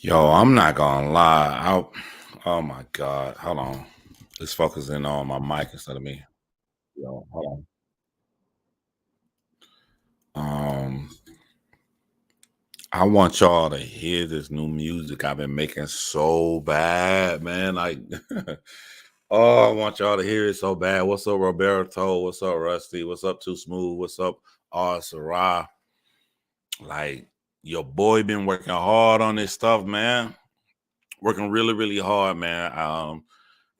Yo, I'm not gonna lie. Oh my God. Hold on. It's focusing on my mic instead of me. Yo, hold on. I want y'all to hear this new music I've been making so bad, man. Like, oh, I want y'all to hear it so bad. What's up, Roberto? What's up, Rusty? What's up, Too Smooth? What's up, Sarah? Like, your boy been working hard on this stuff, man. Working really, really hard, man.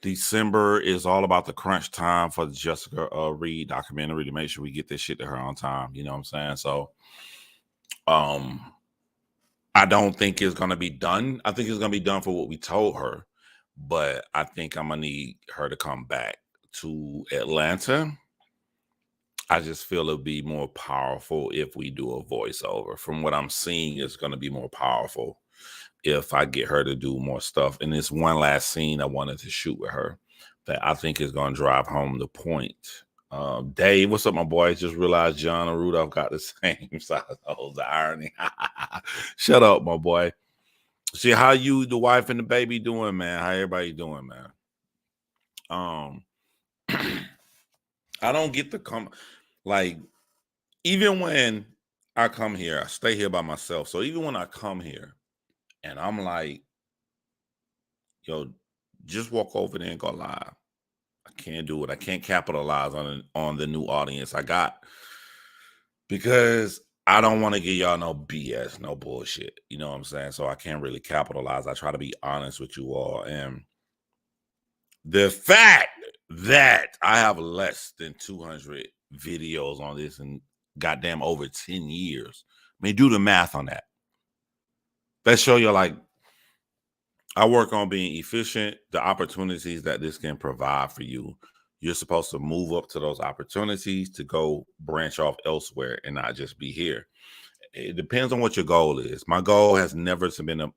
December is all about the crunch time for the Jessica Reed documentary to make sure we get this shit to her on time. You know what I'm saying? So, um, I don't think it's gonna be done. I think it's gonna be done for what we told her, but I think I'm gonna need her to come back to Atlanta. I just feel it'll be more powerful if we do a voiceover. From what I'm seeing, it's gonna be more powerful if I get her to do more stuff. And this one last scene I wanted to shoot with her that I think is going to drive home the point. Dave, what's up, my boy? I just realized John and Rudolph got the same size. Oh, the irony. Shut up, my boy. See how you, the wife, and the baby doing, man? How everybody doing, man? I don't get to come like even when I come here, I stay here by myself. So even when I come here and I'm like, yo, just walk over there and go live. I can't do it. I can't capitalize on the new audience I got because I don't want to give y'all no BS, no bullshit. You know what I'm saying? So I can't really capitalize. I try to be honest with you all. And the fact that I have less than 200 videos on this and goddamn over 10 years. I mean, do the math on that. Let's show you like I work on being efficient, the opportunities that this can provide for you. You're supposed to move up to those opportunities to go branch off elsewhere and not just be here. It depends on what your goal is. My goal has never been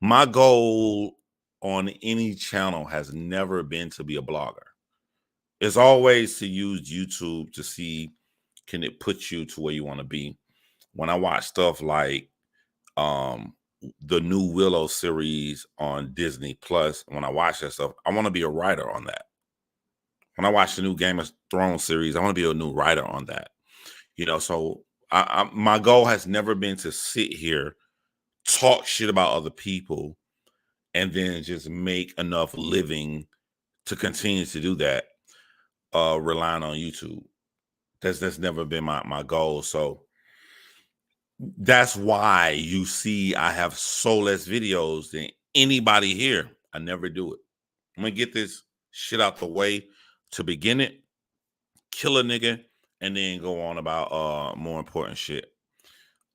my goal on any channel has never been to be a blogger. It's always to use YouTube to see can it put you to where you want to be. When I watch stuff like um the new Willow series on Disney Plus, when I watch that stuff, I want to be a writer on that. When I watch the new Game of Thrones series, I want to be a new writer on that. You know, so my goal has never been to sit here, talk shit about other people, and then just make enough living to continue to do that, relying on YouTube. That's never been my goal. So that's why you see I have so less videos than anybody here. I never do it. I'm gonna get this shit out the way to begin it, kill a nigga, and then go on about more important shit.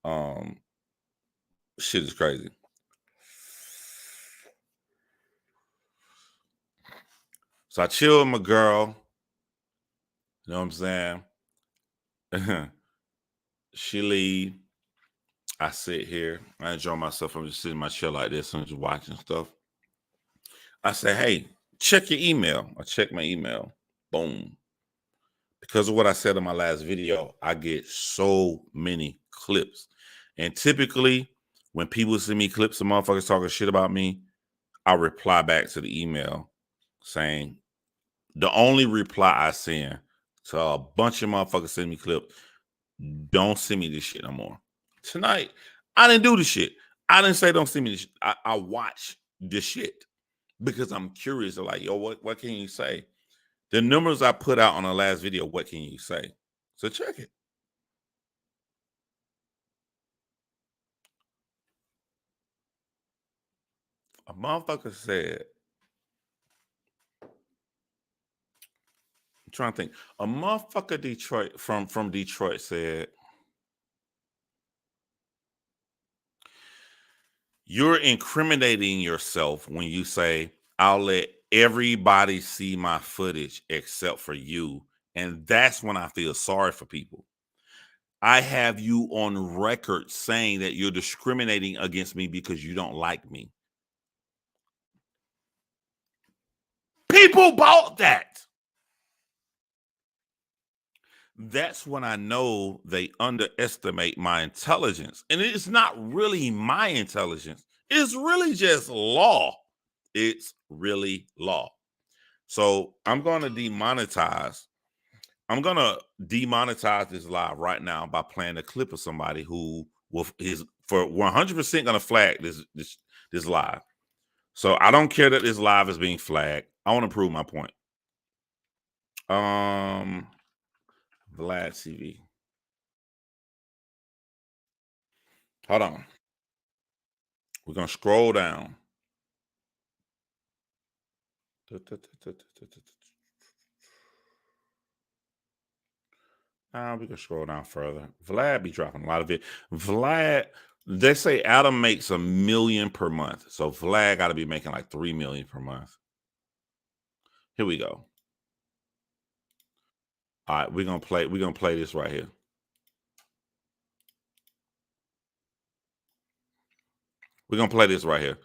Um Shit is crazy. So I chill with my girl. You know what I'm saying? She leave. I sit here. I enjoy myself. I'm just sitting in my chair like this. I'm just watching stuff. I say, hey, check your email. I check my email. Boom. Because of what I said in my last video, I get so many clips. And typically, when people send me clips of motherfuckers talking shit about me, I reply back to the email saying, the only reply I send to a bunch of motherfuckers send me clips, don't send me this shit no more. Tonight, I didn't do the shit. I didn't say don't send me this shit. I watch this shit because I'm curious. Like, yo, what can you say? The numbers I put out on the last video, what can you say? So check it. A motherfucker said, I'm trying to think. A motherfucker Detroit from Detroit said, you're incriminating yourself when you say, I'll let everybody see my footage except for you. And that's when I feel sorry for people. I have you on record saying that you're discriminating against me because you don't like me. People bought that. That's when I know they underestimate my intelligence. And it's not really my intelligence, It's really just law. It's really law. So I'm going to demonetize. I'm going to demonetize this live right now by playing a clip of somebody who is for 100% going to flag this live. So I don't care that this live is being flagged. I want to prove my point. Vlad CV. Hold on. We're going to scroll down. We can scroll down further. Vlad be dropping a lot of it. Vlad, they say Adam makes $1 million per month. So Vlad got to be making like $3 million per month. Here we go. All right, we're gonna play this right here. We're gonna play this right here.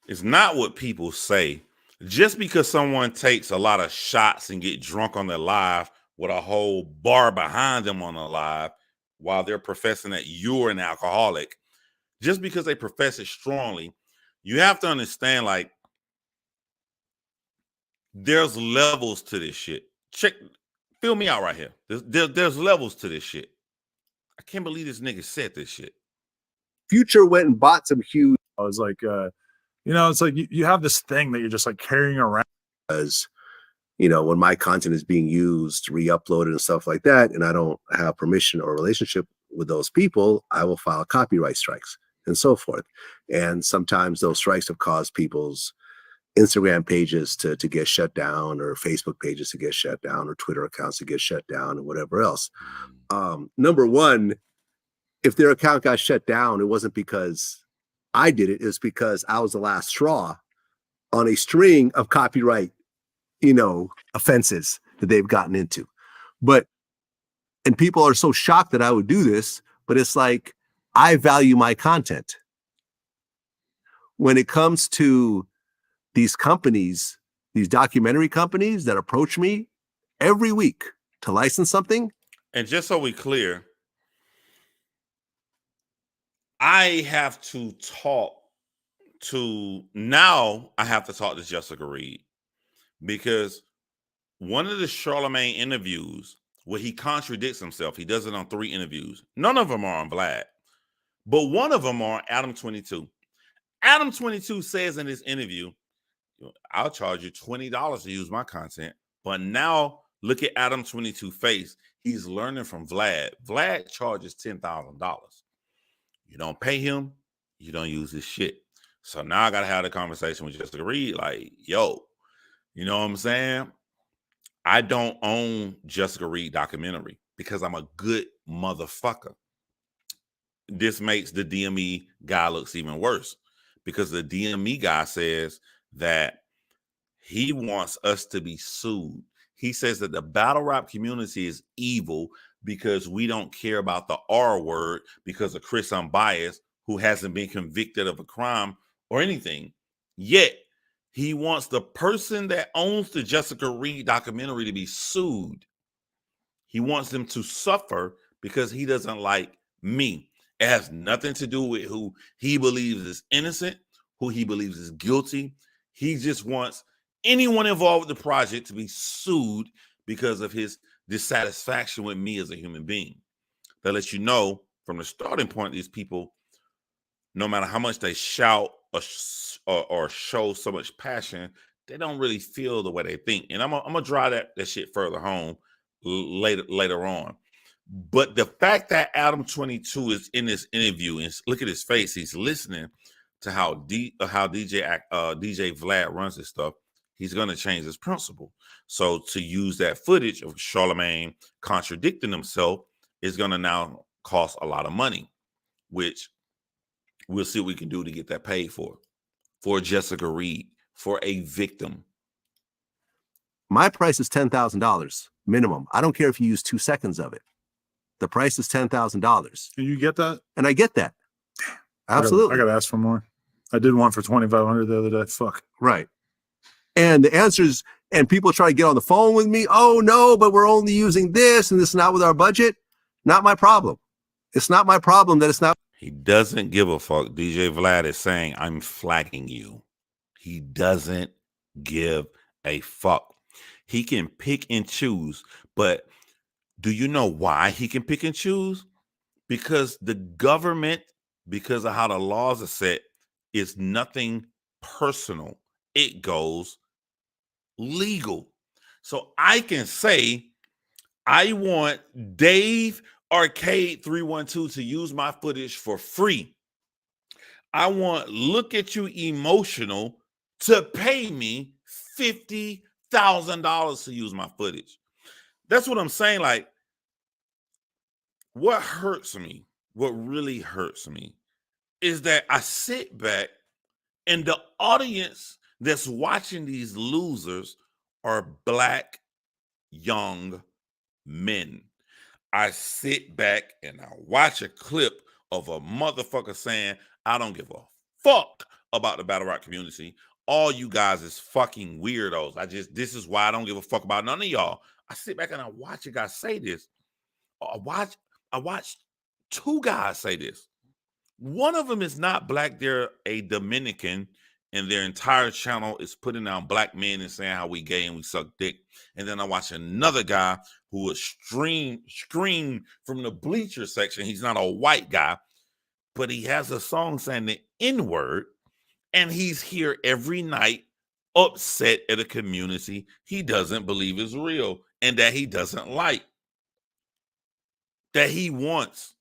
It's not what people say. Just because someone takes a lot of shots and get drunk on their live with a whole bar behind them on the live while they're professing that you're an alcoholic, just because they profess it strongly, you have to understand, like, there's levels to this shit. Feel me out right here. There's levels to this shit. I can't believe this nigga said this shit. Future went and bought some huge. I was like, it's like you have this thing that you're just like carrying around. As when my content is being used, re-uploaded and stuff like that, and I don't have permission or relationship with those people, I will file copyright strikes and so forth. And sometimes those strikes have caused people's Instagram pages to get shut down, or Facebook pages to get shut down, or Twitter accounts to get shut down, and whatever else. Number one, if their account got shut down, it wasn't because I did it. It was because I was the last straw on a string of copyright, offenses that they've gotten into. And people are so shocked that I would do this, but it's like, I value my content. When it comes to these companies, these documentary companies that approach me every week to license something. And just so we're clear, I have to talk to Jessica Reed, because one of the Charlemagne interviews where he contradicts himself, he does it on 3 interviews. None of them are on Vlad, but one of them are Adam 22. Adam 22 says in this interview, I'll charge you $20 to use my content. But now look at Adam 22 face. He's learning from Vlad. Vlad charges $10,000. You don't pay him, you don't use his shit. So now I got to have a conversation with Jessica Reed. Like, yo, you know what I'm saying? I don't own Jessica Reed documentary because I'm a good motherfucker. This makes the DME guy looks even worse, because the DME guy says that he wants us to be sued. He says that the battle rap community is evil because we don't care about the R word because of Chris Unbiased, who hasn't been convicted of a crime or anything. Yet he wants the person that owns the Jessica Reed documentary to be sued. He wants them to suffer because he doesn't like me. It has nothing to do with who he believes is innocent, who he believes is guilty. He just wants anyone involved with the project to be sued because of his dissatisfaction with me as a human being. That lets you know from the starting point, these people, no matter how much they shout or show so much passion, they don't really feel the way they think. And I'm gonna drive that shit further home later on. But the fact that Adam 22 is in this interview, and look at his face, he's listening to how DJ Vlad runs his stuff, he's going to change his principle. So to use that footage of Charlemagne contradicting himself is going to now cost a lot of money, which we'll see what we can do to get that paid for Jessica Reed, for a victim. My price is $10,000 minimum. I don't care if you use 2 seconds of it. The price is $10,000. And you get that? And I get that. Absolutely. I got to ask for more. I did one for $2,500 the other day. Fuck. Right. And the answer is, and people try to get on the phone with me. Oh, no, but we're only using this and this is not with our budget. Not my problem. It's not my problem that it's not. He doesn't give a fuck. DJ Vlad is saying, I'm flagging you. He doesn't give a fuck. He can pick and choose, but do you know why he can pick and choose? Because the government, because of how the laws are set, is nothing personal. It goes legal. So I can say, I want Dave Arcade 312 to use my footage for free. I want Look At You Emotional to pay me $50,000 to use my footage. That's what I'm saying. Like, what hurts me, what really hurts me, is that I sit back and the audience that's watching these losers are Black young men. I sit back and I watch a clip of a motherfucker saying, I don't give a fuck about the battle rap community. All you guys is fucking weirdos. This is why I don't give a fuck about none of y'all. I sit back and I watch a guy say this. I watched two guys say this. One of them is not Black. They're a Dominican, and their entire channel is putting down Black men and saying how we gay and we suck dick. And then I watch another guy who would scream from the bleacher section. He's not a white guy, but he has a song saying the N-word, and he's here every night upset at a community he doesn't believe is real and that he doesn't like. That he wants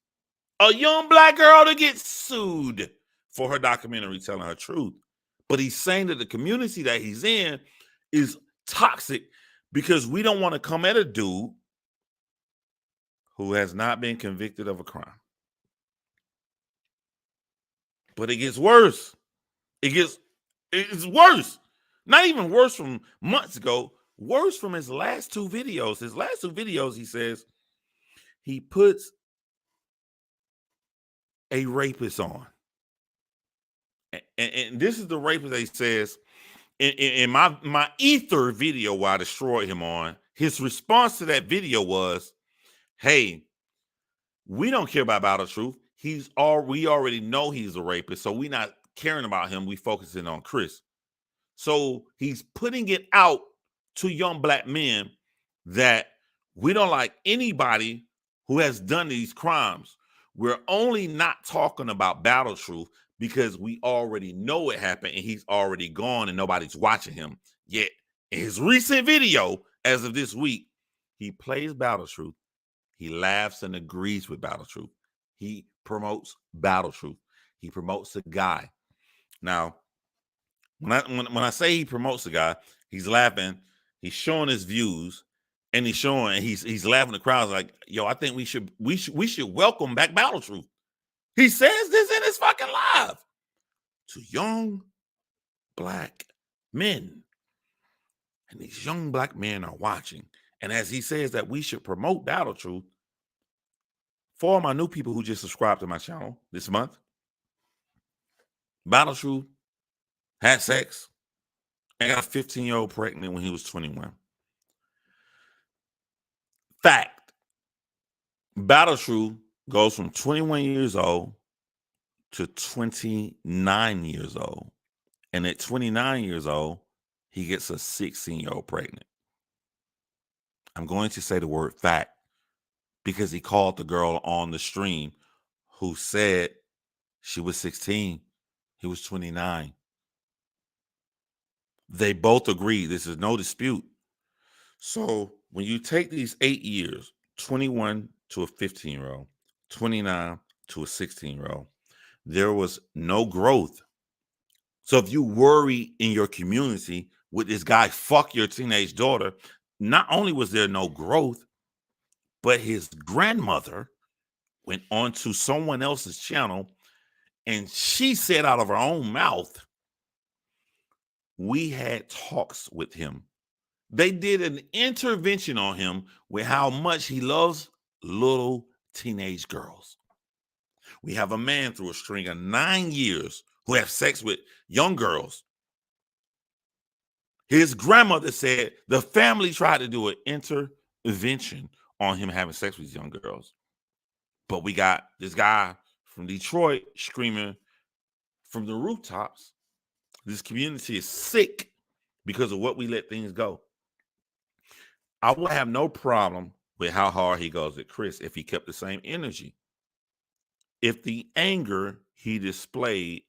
a young Black girl to get sued for her documentary telling her truth. But he's saying that the community that he's in is toxic because we don't want to come at a dude who has not been convicted of a crime. But it gets worse. It's worse. Not even worse from months ago, worse from his last two videos. His last two videos, he says, he puts a rapist on. And this is the rapist that he says, in my Ether video where I destroyed him on, his response to that video was, hey, we don't care about Battle Truth. We already know he's a rapist, so we're not caring about him. We focusing on Chris. So he's putting it out to young Black men that we don't like anybody who has done these crimes. We're only not talking about Battle Truth because we already know it happened and he's already gone and nobody's watching him. Yet in his recent video, as of this week, he plays Battle Truth. He laughs and agrees with Battle Truth. He promotes Battle Truth. He promotes the guy. Now, when I say he promotes the guy, he's laughing, he's showing his views, and he's laughing. The crowd's like, yo, I think we should welcome back Battle Truth. He says this in his fucking live to young Black men. And these young Black men are watching. And as he says that we should promote Battle Truth, for all my new people who just subscribed to my channel this month, Battle Truth had sex and got a 15-year-old pregnant when he was 21. Fact. Battle Truth goes from 21 years old to 29 years old. And at 29 years old, he gets a 16-year-old pregnant. I'm going to say the word fact because he called the girl on the stream who said she was 16. He was 29. They both agree. This is no dispute. So when you take these 8 years, 21 to a 15-year-old, 29 to a 16-year-old, there was no growth. So if you worry in your community with this guy, fuck your teenage daughter, not only was there no growth, but his grandmother went onto someone else's channel and she said out of her own mouth, we had talks with him. They did an intervention on him with how much he loves little teenage girls. We have a man through a string of 9 years who have sex with young girls. His grandmother said the family tried to do an intervention on him having sex with young girls. But we got this guy from Detroit screaming from the rooftops. This community is sick because of what we let things go. I would have no problem with how hard he goes at Chris if he kept the same energy. If the anger he displayed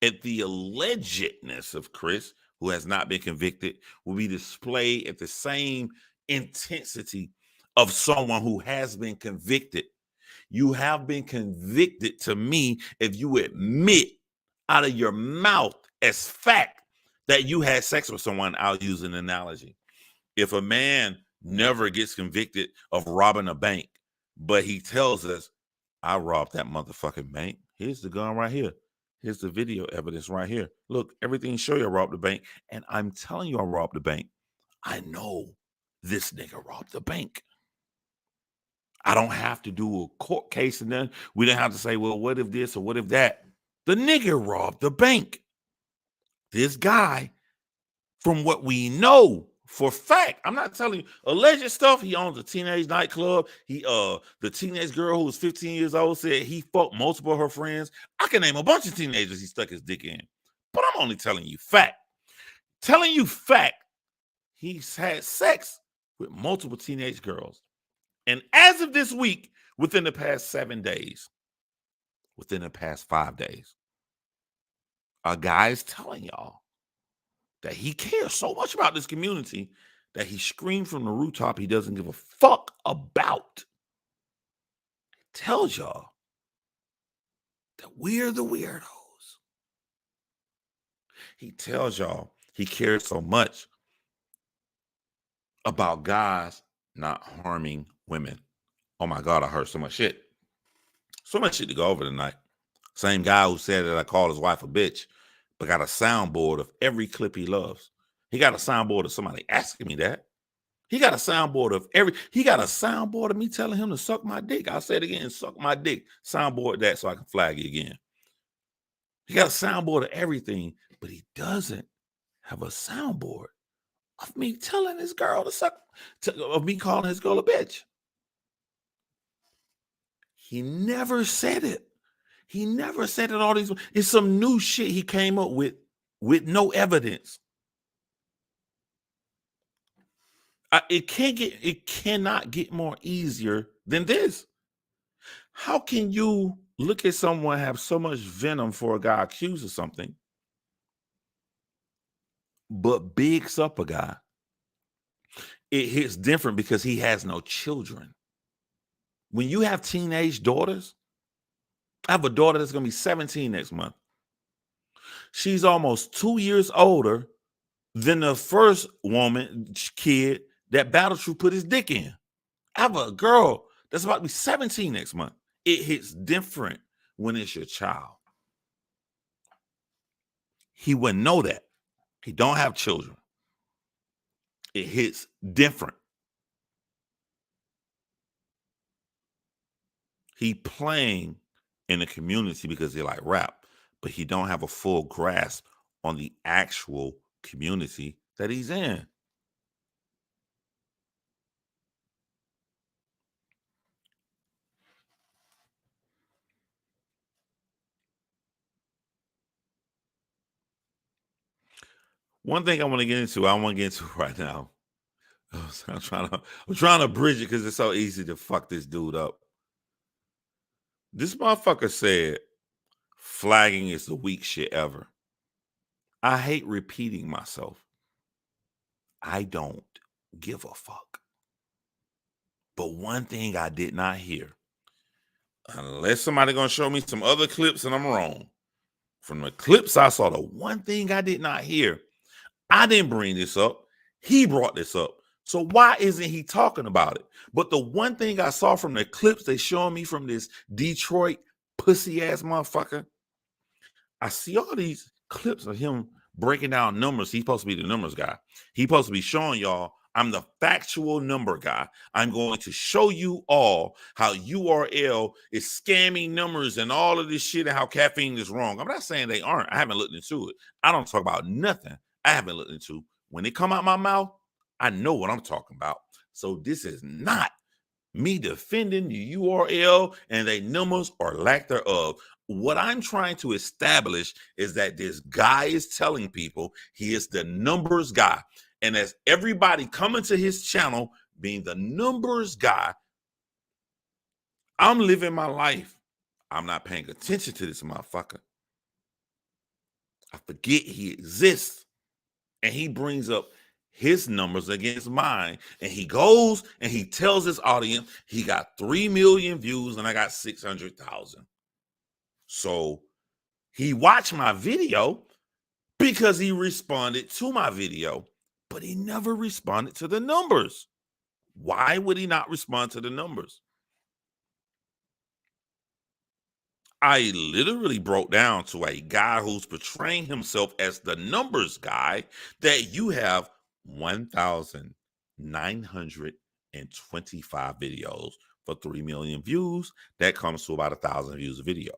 at the allegedness of Chris, who has not been convicted, will be displayed at the same intensity of someone who has been convicted. You have been convicted to me if you admit out of your mouth as fact that you had sex with someone. I'll use an analogy. If a man never gets convicted of robbing a bank, but he tells us, I robbed that motherfucking bank. Here's the gun right here. Here's the video evidence right here. Look, everything show you I robbed the bank. And I'm telling you I robbed the bank. I know this nigga robbed the bank. I don't have to do a court case and then we don't have to say, well, what if this or what if that? The nigga robbed the bank. This guy, from what we know for fact, I'm not telling you alleged stuff. He owns a teenage nightclub. The teenage girl who was 15 years old said he fucked multiple of her friends. I can name a bunch of teenagers he stuck his dick in, but I'm only telling you fact. Telling you fact, he's had sex with multiple teenage girls. And as of this week, within the past 7 days, within the past 5 days, a guy is telling y'all that he cares so much about this community that he screamed from the rooftop he doesn't give a fuck about. He tells y'all that we're the weirdos. He tells y'all he cares so much about guys not harming women. Oh my God, I heard so much shit. So much shit to go over tonight. Same guy who said that I called his wife a bitch, but got a soundboard of every clip he loves. He got a soundboard of somebody asking me that. He got a soundboard of me telling him to suck my dick. I'll say it again, suck my dick. Soundboard that so I can flag you again. He got a soundboard of everything, but he doesn't have a soundboard of me telling his girl of me calling his girl a bitch. He never said it. He never said it all these. It's some new shit he came up with no evidence. It cannot get more easier than this. How can you look at someone have so much venom for a guy accused of something, but bigs up a guy? It hits different because he has no children. When you have teenage daughters, I have a daughter that's going to be 17 next month. She's almost 2 years older than the first kid that Battle Troop put his dick in. I have a girl that's about to be 17 next month. It hits different when it's your child. He wouldn't know that. He don't have children. It hits different. He playing in the community because he like rap, but he don't have a full grasp on the actual community that he's in. One thing I want to get into right now. I'm trying to bridge it because it's so easy to fuck this dude up. This motherfucker said flagging is the weak shit ever. I hate repeating myself. I don't give a fuck. But one thing I did not hear, unless somebody gonna show me some other clips and I'm wrong. From the clips I saw, the one thing I did not hear, I didn't bring this up. He brought this up. So why isn't he talking about it? But the one thing I saw from the clips they showing me from this Detroit pussy ass motherfucker, I see all these clips of him breaking down numbers. He's supposed to be the numbers guy. He's supposed to be showing y'all, I'm the factual number guy. I'm going to show you all how URL is scamming numbers and all of this shit and how caffeine is wrong. I'm not saying they aren't. I haven't looked into it. I don't talk about nothing I haven't looked into. When it come out my mouth, I know what I'm talking about. So this is not me defending the URL and their numbers or lack thereof. What I'm trying to establish is that this guy is telling people he is the numbers guy. And as everybody coming to his channel being the numbers guy, I'm living my life. I'm not paying attention to this motherfucker. I forget he exists. And he brings up his numbers against mine. And he goes and he tells his audience he got 3 million views and I got 600,000. So he watched my video because he responded to my video, but he never responded to the numbers. Why would he not respond to the numbers? I literally broke down to a guy who's portraying himself as the numbers guy that you have 1,925 videos for 3 million views. That comes to about 1,000 views a video.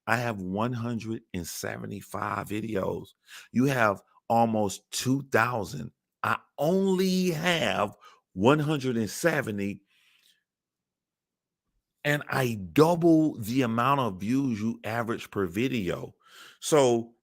I have 175 videos. You have almost 2,000. I only have 170. And I double the amount of views you average per video. So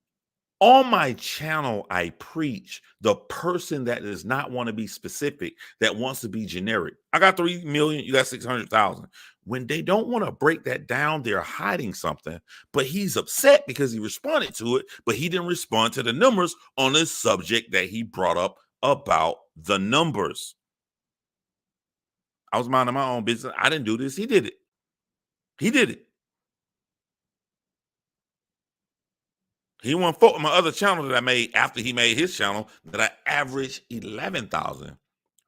on my channel, I preach the person that does not want to be specific, that wants to be generic. I got 3 million, you got 600,000. When they don't want to break that down, they're hiding something. But he's upset because he responded to it, but he didn't respond to the numbers on the subject that he brought up about the numbers. I was minding my own business. I didn't do this. He did it. He did it. He won for my other channel that I made after he made his channel that I averaged 11,000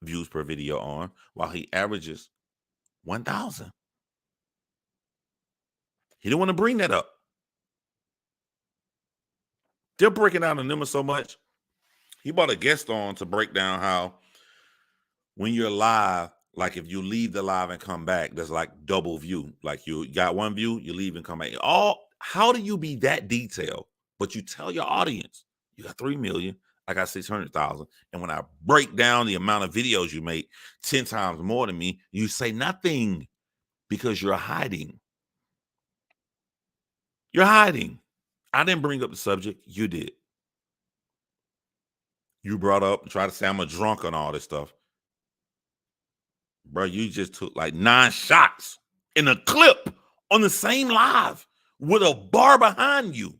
views per video on, while he averages 1,000. He didn't want to bring that up. They're breaking down the numbers so much. He brought a guest on to break down how when you're live, like if you leave the live and come back, there's like double view. Like you got one view, you leave and come back. How do you be that detailed? But you tell your audience, you got 3 million, I got 600,000. And when I break down the amount of videos you make 10 times more than me, you say nothing because you're hiding. You're hiding. I didn't bring up the subject. You did. You brought up and tried to say I'm a drunk and all this stuff. Bro, you just took like 9 shots in a clip on the same live with a bar behind you.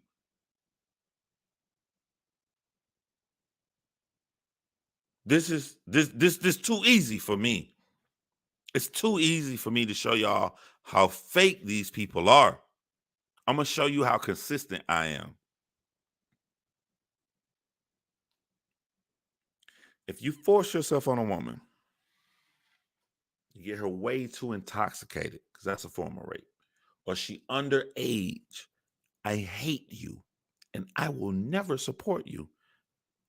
This is too easy for me. It's too easy for me to show y'all how fake these people are. I'm going to show you how consistent I am. If you force yourself on a woman, you get her way too intoxicated, because that's a form of rape, or she underage, I hate you and I will never support you.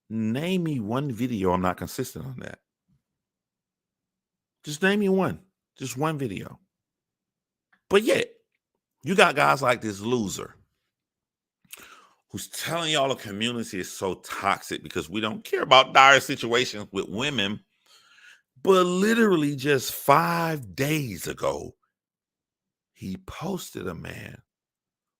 Name me one video I'm not consistent on that. Just name me one. Just one video. But yet, you got guys like this loser who's telling y'all the community is so toxic because we don't care about dire situations with women. But literally just 5 days ago, he posted a man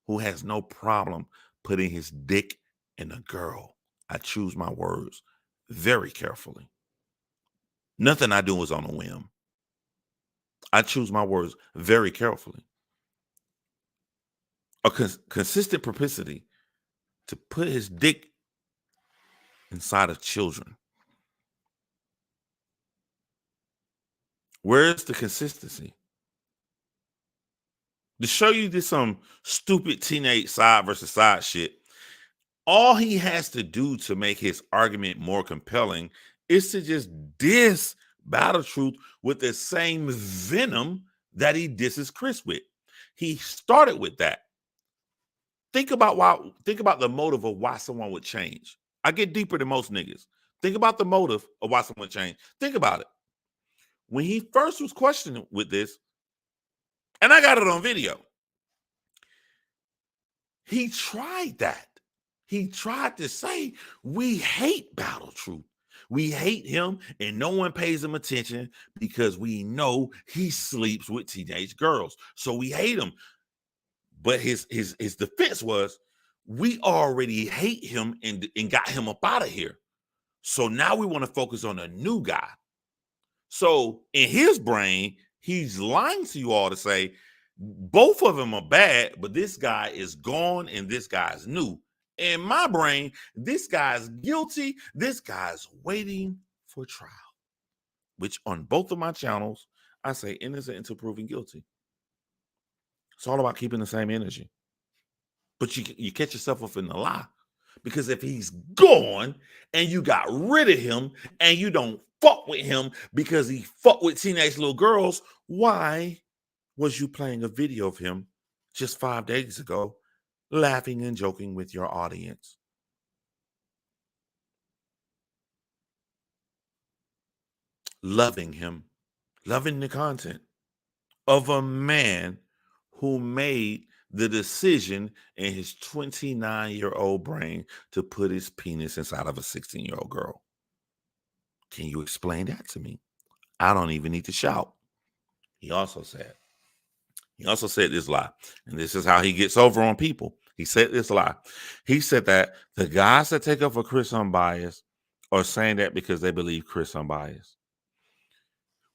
who has no problem putting his dick in a girl. I choose my words very carefully. Nothing I do is on a whim. I choose my words very carefully. A consistent propensity to put his dick inside of children. Where's the consistency? To show you this some stupid teenage side versus side shit, all he has to do to make his argument more compelling is to just diss Battle Truth with the same venom that he disses Chris with. He started with that. Think about the motive of why someone would change. I get deeper than most niggas. Think about the motive of why someone would change. Think about it. When he first was questioning with this, and I got it on video, he tried that. He tried to say, we hate Battle Truth. We hate him and no one pays him attention because we know he sleeps with teenage girls. So we hate him. But his defense was, we already hate him and got him up out of here. So now we want to focus on a new guy. So in his brain, he's lying to you all to say both of them are bad, but this guy is gone and this guy's new. In my brain, this guy's guilty. This guy's waiting for trial, which on both of my channels, I say innocent until proven guilty. It's all about keeping the same energy. But you catch yourself up in the lie. Because if he's gone and you got rid of him and you don't fuck with him because he fuck with teenage little girls, why was you playing a video of him just 5 days ago, laughing and joking with your audience? Loving him, loving the content of a man who made the decision in his 29-year-old brain to put his penis inside of a 16-year-old girl. Can you explain that to me? I don't even need to shout. He also said this lie, and this is how he gets over on people. He said this lie. He said that the guys that take up for Chris Unbiased are saying that because they believe Chris Unbiased.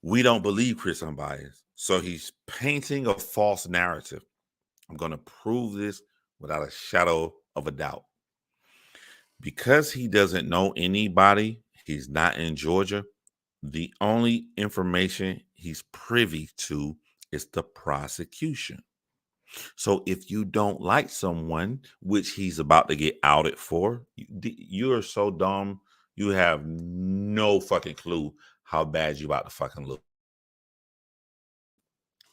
We don't believe Chris Unbiased. So he's painting a false narrative. I'm going to prove this without a shadow of a doubt. Because he doesn't know anybody, he's not in Georgia, the only information he's privy to is the prosecution. So if you don't like someone, which he's about to get outed for, you are so dumb, you have no fucking clue how bad you about to fucking look.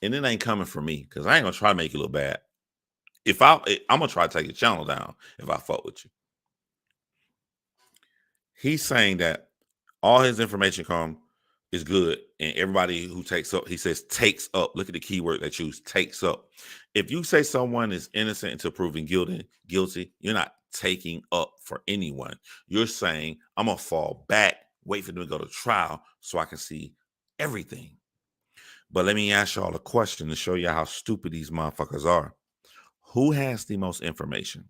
And it ain't coming from me because I ain't gonna try to make you look bad. I'm gonna try to take your channel down if I fuck with you. He's saying that all his information is good, and everybody who takes up, he says takes up. Look at the keyword they choose, takes up. If you say someone is innocent until proven guilty, you're not taking up for anyone. You're saying I'm gonna fall back, wait for them to go to trial so I can see everything. But let me ask y'all a question to show you how stupid these motherfuckers are. Who has the most information?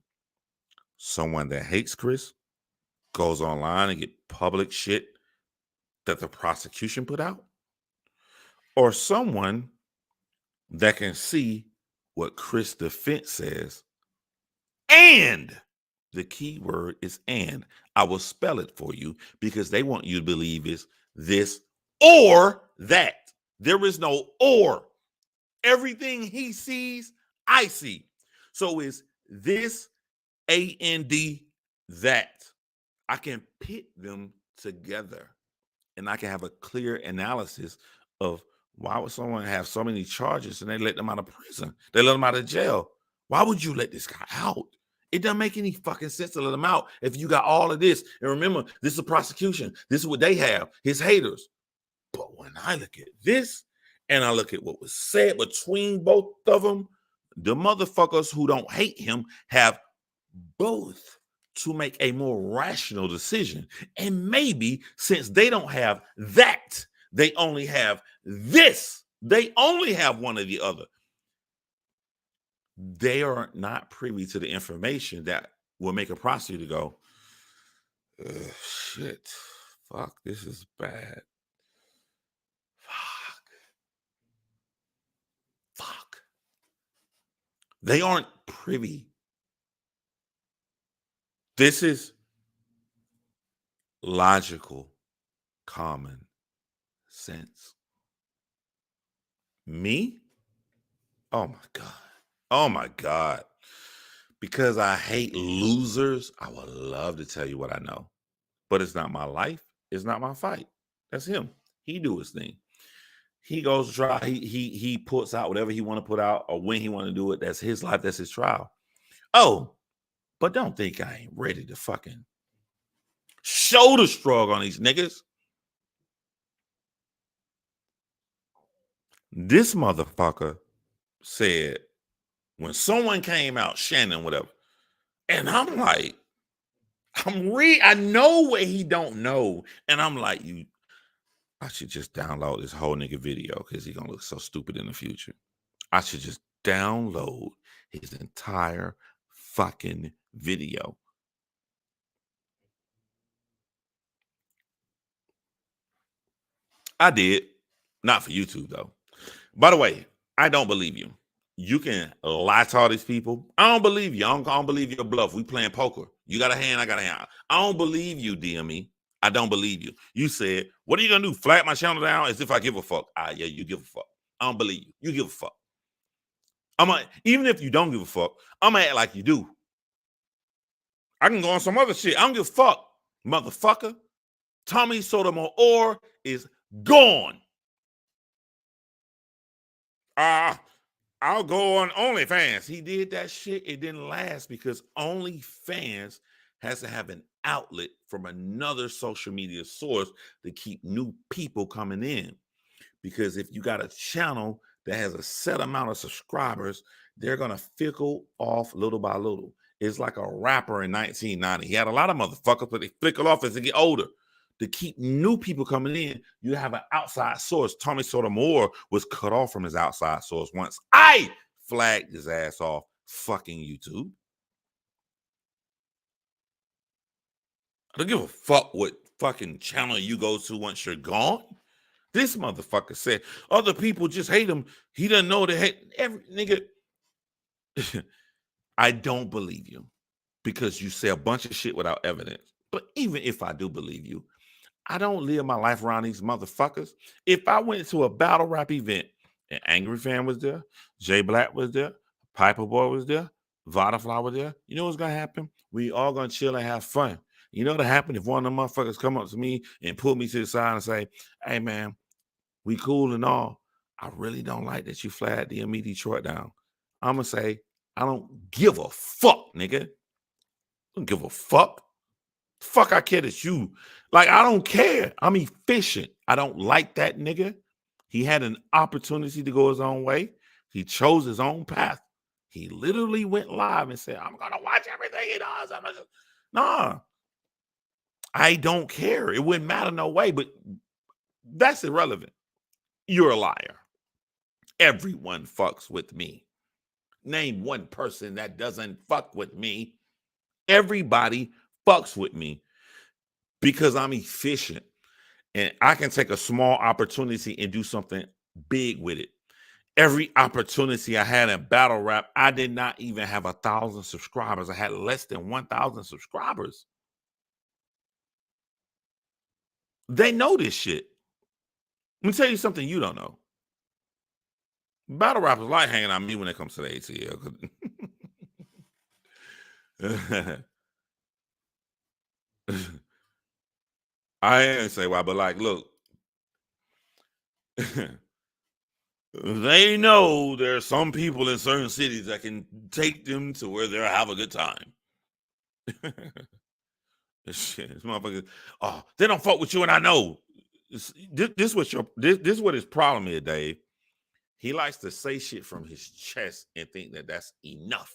Someone that hates Chris, goes online and get public shit that the prosecution put out? Or someone that can see what Chris' defense says, and the key word is and. I will spell it for you because they want you to believe is this or that. There is no or. Everything he sees, I see. So is this and that. I can pit them together and I can have a clear analysis of why would someone have so many charges and they let them out of prison? They let them out of jail. Why would you let this guy out? It doesn't make any fucking sense to let him out if you got all of this. And remember, this is a prosecution. This is what they have, his haters. But when I look at this and I look at what was said between both of them, the motherfuckers who don't hate him have both to make a more rational decision. And maybe since they don't have that, they only have this. They only have one or the other. They are not privy to the information that will make a prosecutor go, shit, fuck, this is bad. Fuck. They aren't privy. This is logical, common sense. Me? Oh my God. Oh my God. Because I hate losers, I would love to tell you what I know. But it's not my life. It's not my fight. That's him. He do his thing. He goes to trial. He puts out whatever he want to put out or when he want to do it. That's his life. That's his trial. Oh, but don't think I ain't ready to fucking shoulder shrug on these niggas. This motherfucker said when someone came out, Shannon, whatever, and I'm like, I know what he don't know. And I'm like, I should just download this whole nigga video because he's gonna look so stupid in the future. I should just download his entire fucking video. I did. Not for YouTube, though. By the way, I don't believe you. You can lie to all these people. I don't believe you. I don't believe your bluff. We playing poker. You got a hand, I got a hand. I don't believe you, DME. I don't believe you. You said, what are you going to do? Flat my channel down as if I give a fuck. Yeah, you give a fuck. I don't believe you. You give a fuck. Even if you don't give a fuck, I'm going to act like you do. I can go on some other shit. I don't give a fuck, motherfucker. Tommy Sotomayor is gone. I'll go on OnlyFans. He did that shit. It didn't last because OnlyFans has to have an outlet from another social media source to keep new people coming in. Because if you got a channel that has a set amount of subscribers, they're going to fickle off little by little. It's like a rapper in 1990. He had a lot of motherfuckers, but they fickle off as they get older. To keep new people coming in, you have an outside source. Tommy Sotomayor was cut off from his outside source once I flagged his ass off fucking YouTube. I don't give a fuck what fucking channel you go to once you're gone. This motherfucker said other people just hate him. He doesn't know they hate every nigga. I don't believe you because you say a bunch of shit without evidence. But even if I do believe you, I don't live my life around these motherfuckers. If I went to a battle rap event and Angry Fan was there, Jay Black was there, Piper Boy was there, Vodafly was there, you know what's going to happen? We all going to chill and have fun. You know what'll happen if one of them motherfuckers come up to me and pull me to the side and say, hey, man, we cool and all. I really don't like that you flagged DME Detroit down. I'm going to say, I don't give a fuck, nigga. I don't give a fuck. Fuck, I care that you. Like, I don't care. I'm efficient. I don't like that nigga. He had an opportunity to go his own way. He chose his own path. He literally went live and said, I'm going to watch everything he does. Nah. I don't care. It wouldn't matter no way, but that's irrelevant. You're a liar. Everyone fucks with me. Name one person that doesn't fuck with me. Everybody fucks with me because I'm efficient and I can take a small opportunity and do something big with it. Every opportunity I had in battle rap, I did not even have 1,000 subscribers. I had less than 1,000 subscribers. They know this shit. Let me tell you something you don't know. Battle rappers like hanging out with me when it comes to the ATL. I ain't say why, but like, look, they know there are some people in certain cities that can take them to where they'll have a good time. Shit, this motherfucker. Oh, they don't fuck with you, and I know. This what his problem is, Dave. He likes to say shit from his chest and think that that's enough.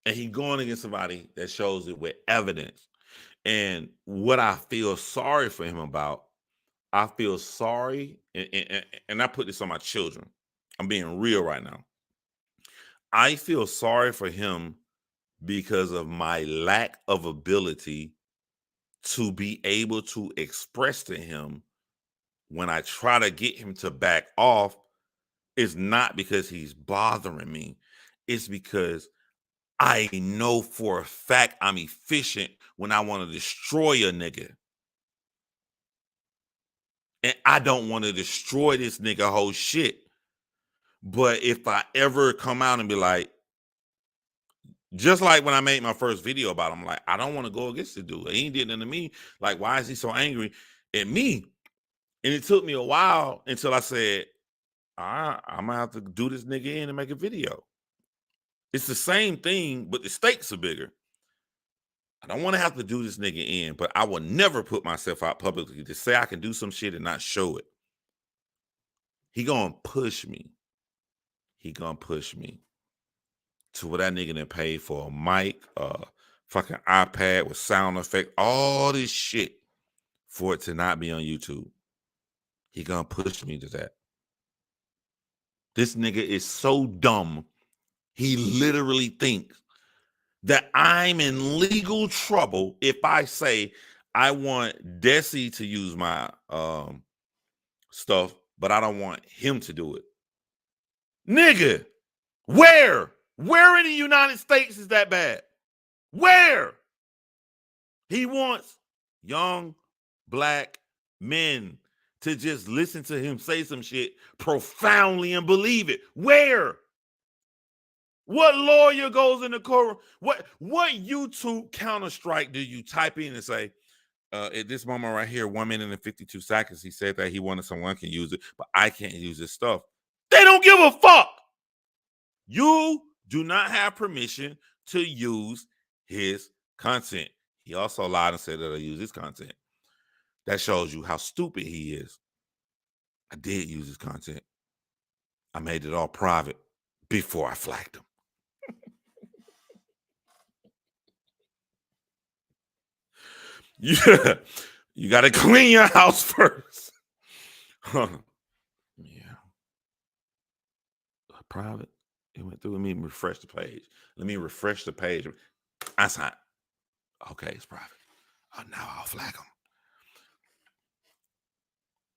And he going against somebody that shows it with evidence. And what I feel sorry for him about, I feel sorry, and I put this on my children. I'm being real right now. I feel sorry for him because of my lack of ability to be able to express to him when I try to get him to back off. It's not because he's bothering me. It's because I know for a fact I'm efficient when I want to destroy a nigga. And I don't want to destroy this nigga whole shit. But if I ever come out and be like, just like when I made my first video about him, like, I don't want to go against the dude. He ain't did nothing to me. Like, why is he so angry at me? And it took me a while until I said, I'm going to have to do this nigga in and make a video. It's the same thing, but the stakes are bigger. I don't want to have to do this nigga in, but I will never put myself out publicly to say I can do some shit and not show it. He gonna push me. He gonna push me to where that nigga done paid for a mic, fucking iPad with sound effect, all this shit for it to not be on YouTube. He gonna push me to that. This nigga is so dumb. He literally thinks that I'm in legal trouble if I say I want Desi to use my stuff, but I don't want him to do it. Nigga, where? Where in the United States is that bad? Where? He wants young black men to just listen to him say some shit profoundly and believe it. Where? What lawyer goes in the courtroom? What YouTube Counter-Strike do you type in and say, at this moment right here, 1 minute and 52 seconds, he said that he wanted someone can use it, but I can't use his stuff. They don't give a fuck. You do not have permission to use his content. He also lied and said that I use his content. That shows you how stupid he is. I did use his content. I made it all private before I flagged him. Yeah, you got to clean your house first. Yeah. Private. It went through. Let me refresh the page. Let me refresh the page. I signed. Okay, it's private. Oh, now I'll flag him.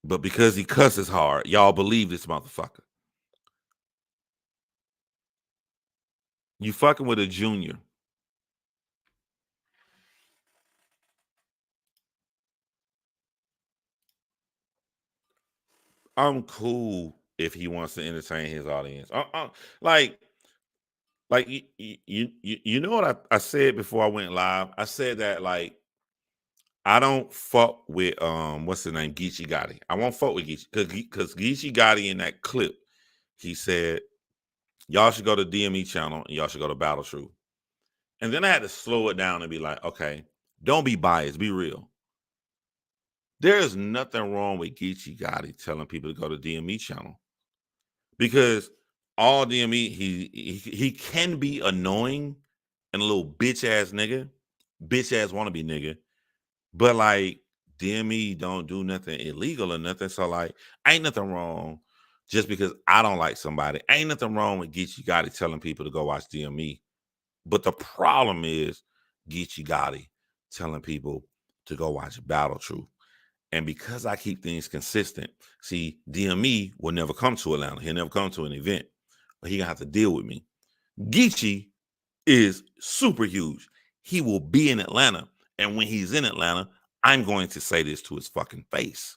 But because he cusses hard, y'all believe this motherfucker. You fucking with a junior. I'm cool if he wants to entertain his audience. Like you know what I said before I went live? I said that like I don't fuck with what's the name, Geechee Gotti. I won't fuck with Geechee because Geechee Gotti in that clip, he said y'all should go to DME channel and y'all should go to Battle Truth. And then I had to slow it down and be like, okay, don't be biased, be real. There's nothing wrong with Geechee Gotti telling people to go to DME channel because all DME, he can be annoying and a little bitch ass nigga, bitch ass wannabe nigga, but like DME don't do nothing illegal or nothing. So like, ain't nothing wrong just because I don't like somebody. Ain't nothing wrong with Geechee Gotti telling people to go watch DME. But the problem is Geechee Gotti telling people to go watch Battle Truth. And because I keep things consistent, see, DME will never come to Atlanta. He'll never come to an event. But he gonna have to deal with me. Geechee is super huge. He will be in Atlanta. And when he's in Atlanta, I'm going to say this to his fucking face.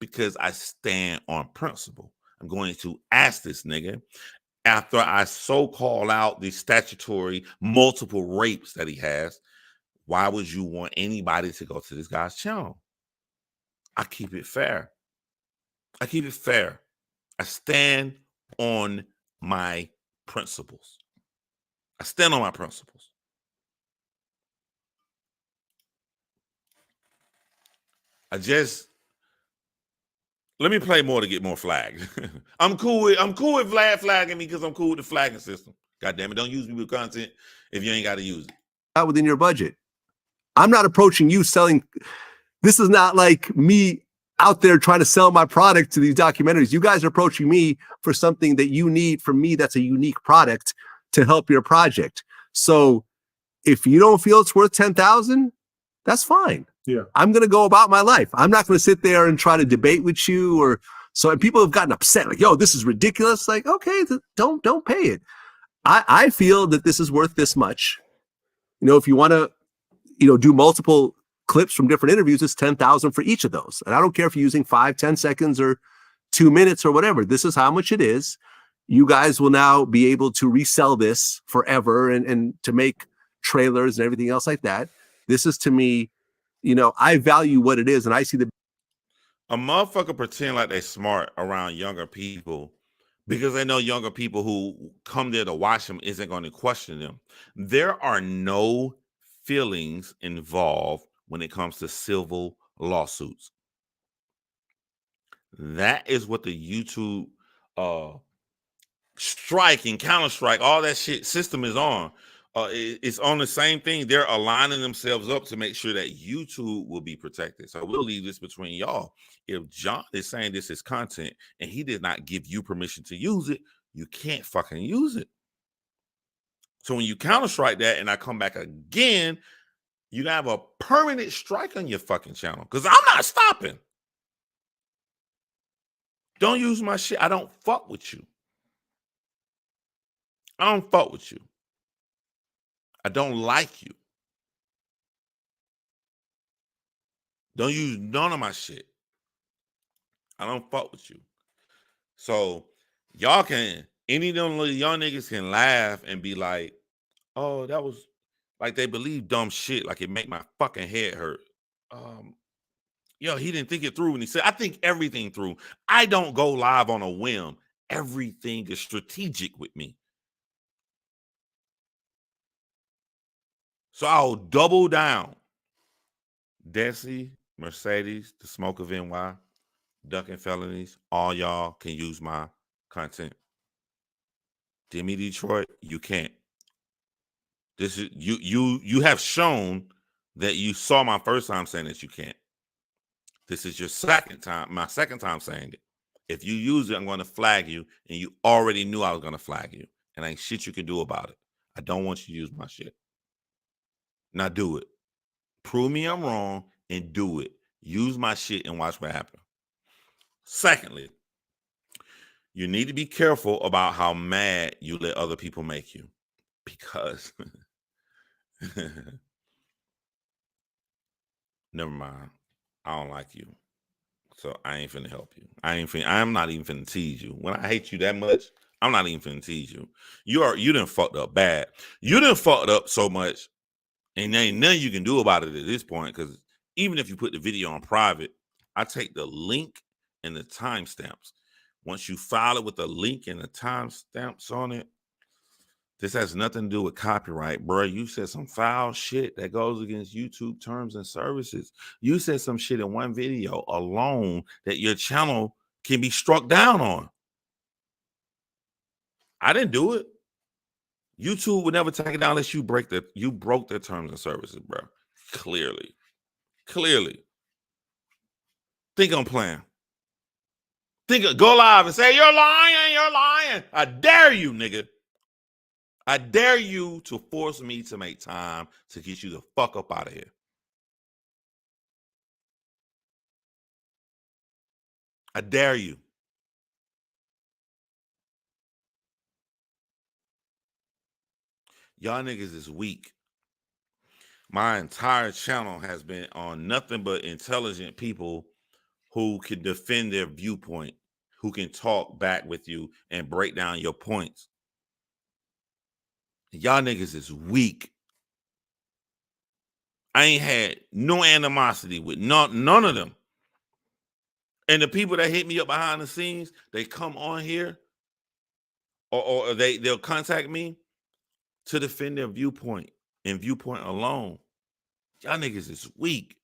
Because I stand on principle. I'm going to ask this nigga, after I so call out the statutory multiple rapes that he has, why would you want anybody to go to this guy's channel? I keep it fair. I keep it fair. I stand on my principles. I stand on my principles. Let me play more to get more flagged. I'm cool with Vlad flagging me because I'm cool with the flagging system. God damn it, don't use me with content if you ain't got to use it. Not within your budget. I'm not approaching you selling. This is not like me out there trying to sell my product to these documentaries. You guys are approaching me for something that you need from me that's a unique product to help your project. So if you don't feel it's worth 10,000, that's fine. Yeah. I'm going to go about my life. I'm not going to sit there and try to debate with you or so. And people have gotten upset like, yo, this is ridiculous. Like, okay, don't pay it. I feel that this is worth this much. You know, if you want to, do multiple clips from different interviews, it's 10,000 for each of those. And I don't care if you're using 5-10 seconds or 2 minutes or whatever. This is how much it is. You guys will now be able to resell this forever and to make trailers and everything else like that. This is, to me, I value what it is. And I see a motherfucker pretend like they smart around younger people because they know younger people who come there to watch them isn't going to question them. There are no feelings involved when it comes to civil lawsuits. That is what the YouTube Strike and Counter-Strike, all that shit system is on. It's on the same thing. They're aligning themselves up to make sure that YouTube will be protected. So we'll leave this between y'all. If John is saying this is content and he did not give you permission to use it, you can't fucking use it. So when you Counter-Strike that and I come back again, you have a permanent strike on your fucking channel because I'm not stopping. Don't use my shit. I don't fuck with you. I don't fuck with you. I don't like you. Don't use none of my shit. I don't fuck with you. So y'all can, any of them little young niggas can laugh and be like, oh, that was like they believe dumb shit, like it make my fucking head hurt. Yo, he didn't think it through when he said, I think everything through. I don't go live on a whim. Everything is strategic with me. So I'll double down. Desi, Mercedes, the Smoke of NY, Ducking Felonies, all y'all can use my content. Demi Detroit, you can't. This is you have shown that you saw my first time saying that you can't. This is your second time, my second time saying it. If you use it, I'm going to flag you, and you already knew I was going to flag you, and ain't shit you can do about it. I don't want you to use my shit. Now do it. Prove me I'm wrong and do it. Use my shit and watch what happens. Secondly, you need to be careful about how mad you let other people make you, because never mind. I don't like you. So I ain't finna help you. I'm not even finna tease you. When I hate you that much, I'm not even finna tease you. You done fucked up bad. You done fucked up so much, and there ain't nothing you can do about it at this point, because even if you put the video on private, I take the link and the timestamps. Once you file it with the link and the timestamps on it, this has nothing to do with copyright, bro. You said some foul shit that goes against YouTube terms and services. You said some shit in one video alone that your channel can be struck down on. I didn't do it. YouTube would never take it down unless you broke their terms and services, bro. Clearly. Think I'm playing. Go live and say, you're lying. I dare you, nigga. I dare you to force me to make time to get you the fuck up out of here. I dare you. Y'all niggas is weak. My entire channel has been on nothing but intelligent people who can defend their viewpoint, who can talk back with you and break down your points. Y'all niggas is weak. I ain't had no animosity with none of them. And the people that hit me up behind the scenes, they come on here or they'll contact me to defend their viewpoint and viewpoint alone. Y'all niggas is weak.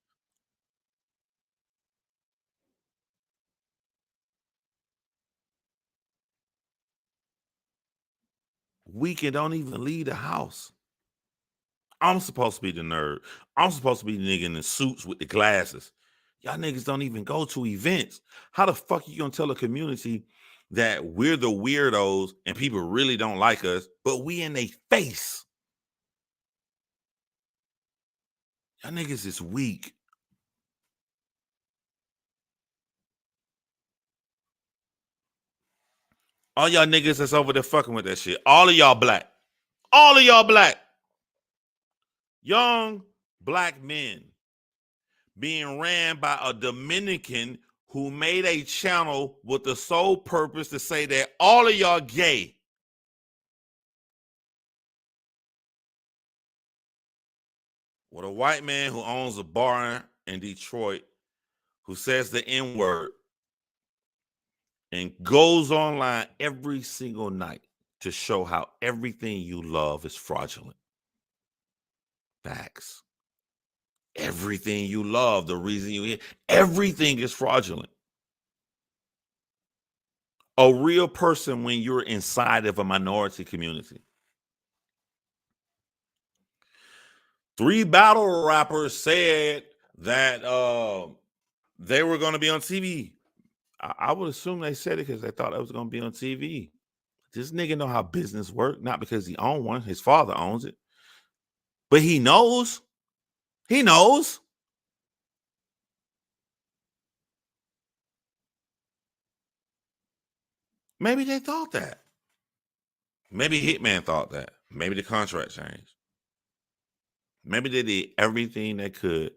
Weak and don't even leave the house. I'm supposed to be the nerd. I'm supposed to be the nigga in the suits with the glasses. Y'all niggas don't even go to events. How the fuck you gonna tell a community that we're the weirdos and people really don't like us, but we in their face? Y'all niggas is weak. All y'all niggas that's over there fucking with that shit. All of y'all black. All of y'all black. Young black men being ran by a Dominican who made a channel with the sole purpose to say that all of y'all gay. With a white man who owns a bar in Detroit who says the N-word and goes online every single night to show how everything you love is fraudulent. Facts. Everything you love, the reason you hear, everything is fraudulent. a real person when you're inside of a minority community. 3 battle rappers said that they were going to be on TV. I would assume they said it because they thought it was going to be on TV. This nigga know how business work, not because he owned one. His father owns it. But he knows. He knows. Maybe they thought that. Maybe Hitman thought that. Maybe the contract changed. Maybe they did everything they could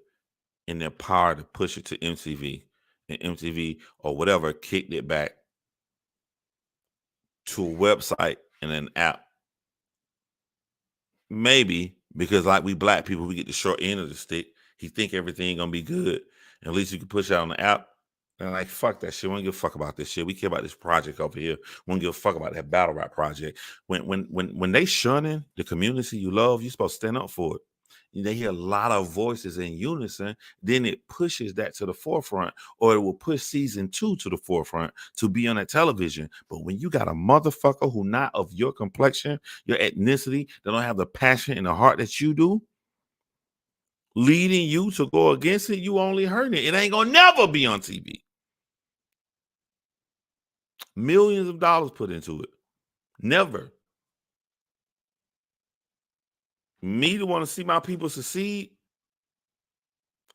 in their power to push it to MTV. And MTV or whatever kicked it back to a website and an app. Maybe because like we black people, we get the short end of the stick. He think everything gonna be good. And at least you can push it out on the app. And like, fuck that shit. We don't give a fuck about this shit. We care about this project over here. We don't give a fuck about that battle rap project. When they shunning the community you love, you're supposed to stand up for it. They hear a lot of voices in unison, then it pushes that to the forefront, or it will push season 2 to the forefront to be on that television. But when you got a motherfucker who not of your complexion, your ethnicity, they don't have the passion and the heart that you do, leading you to go against it, you only hurting it. It ain't gonna never be on TV. Millions of dollars put into it. Never. Me to want to see my people succeed,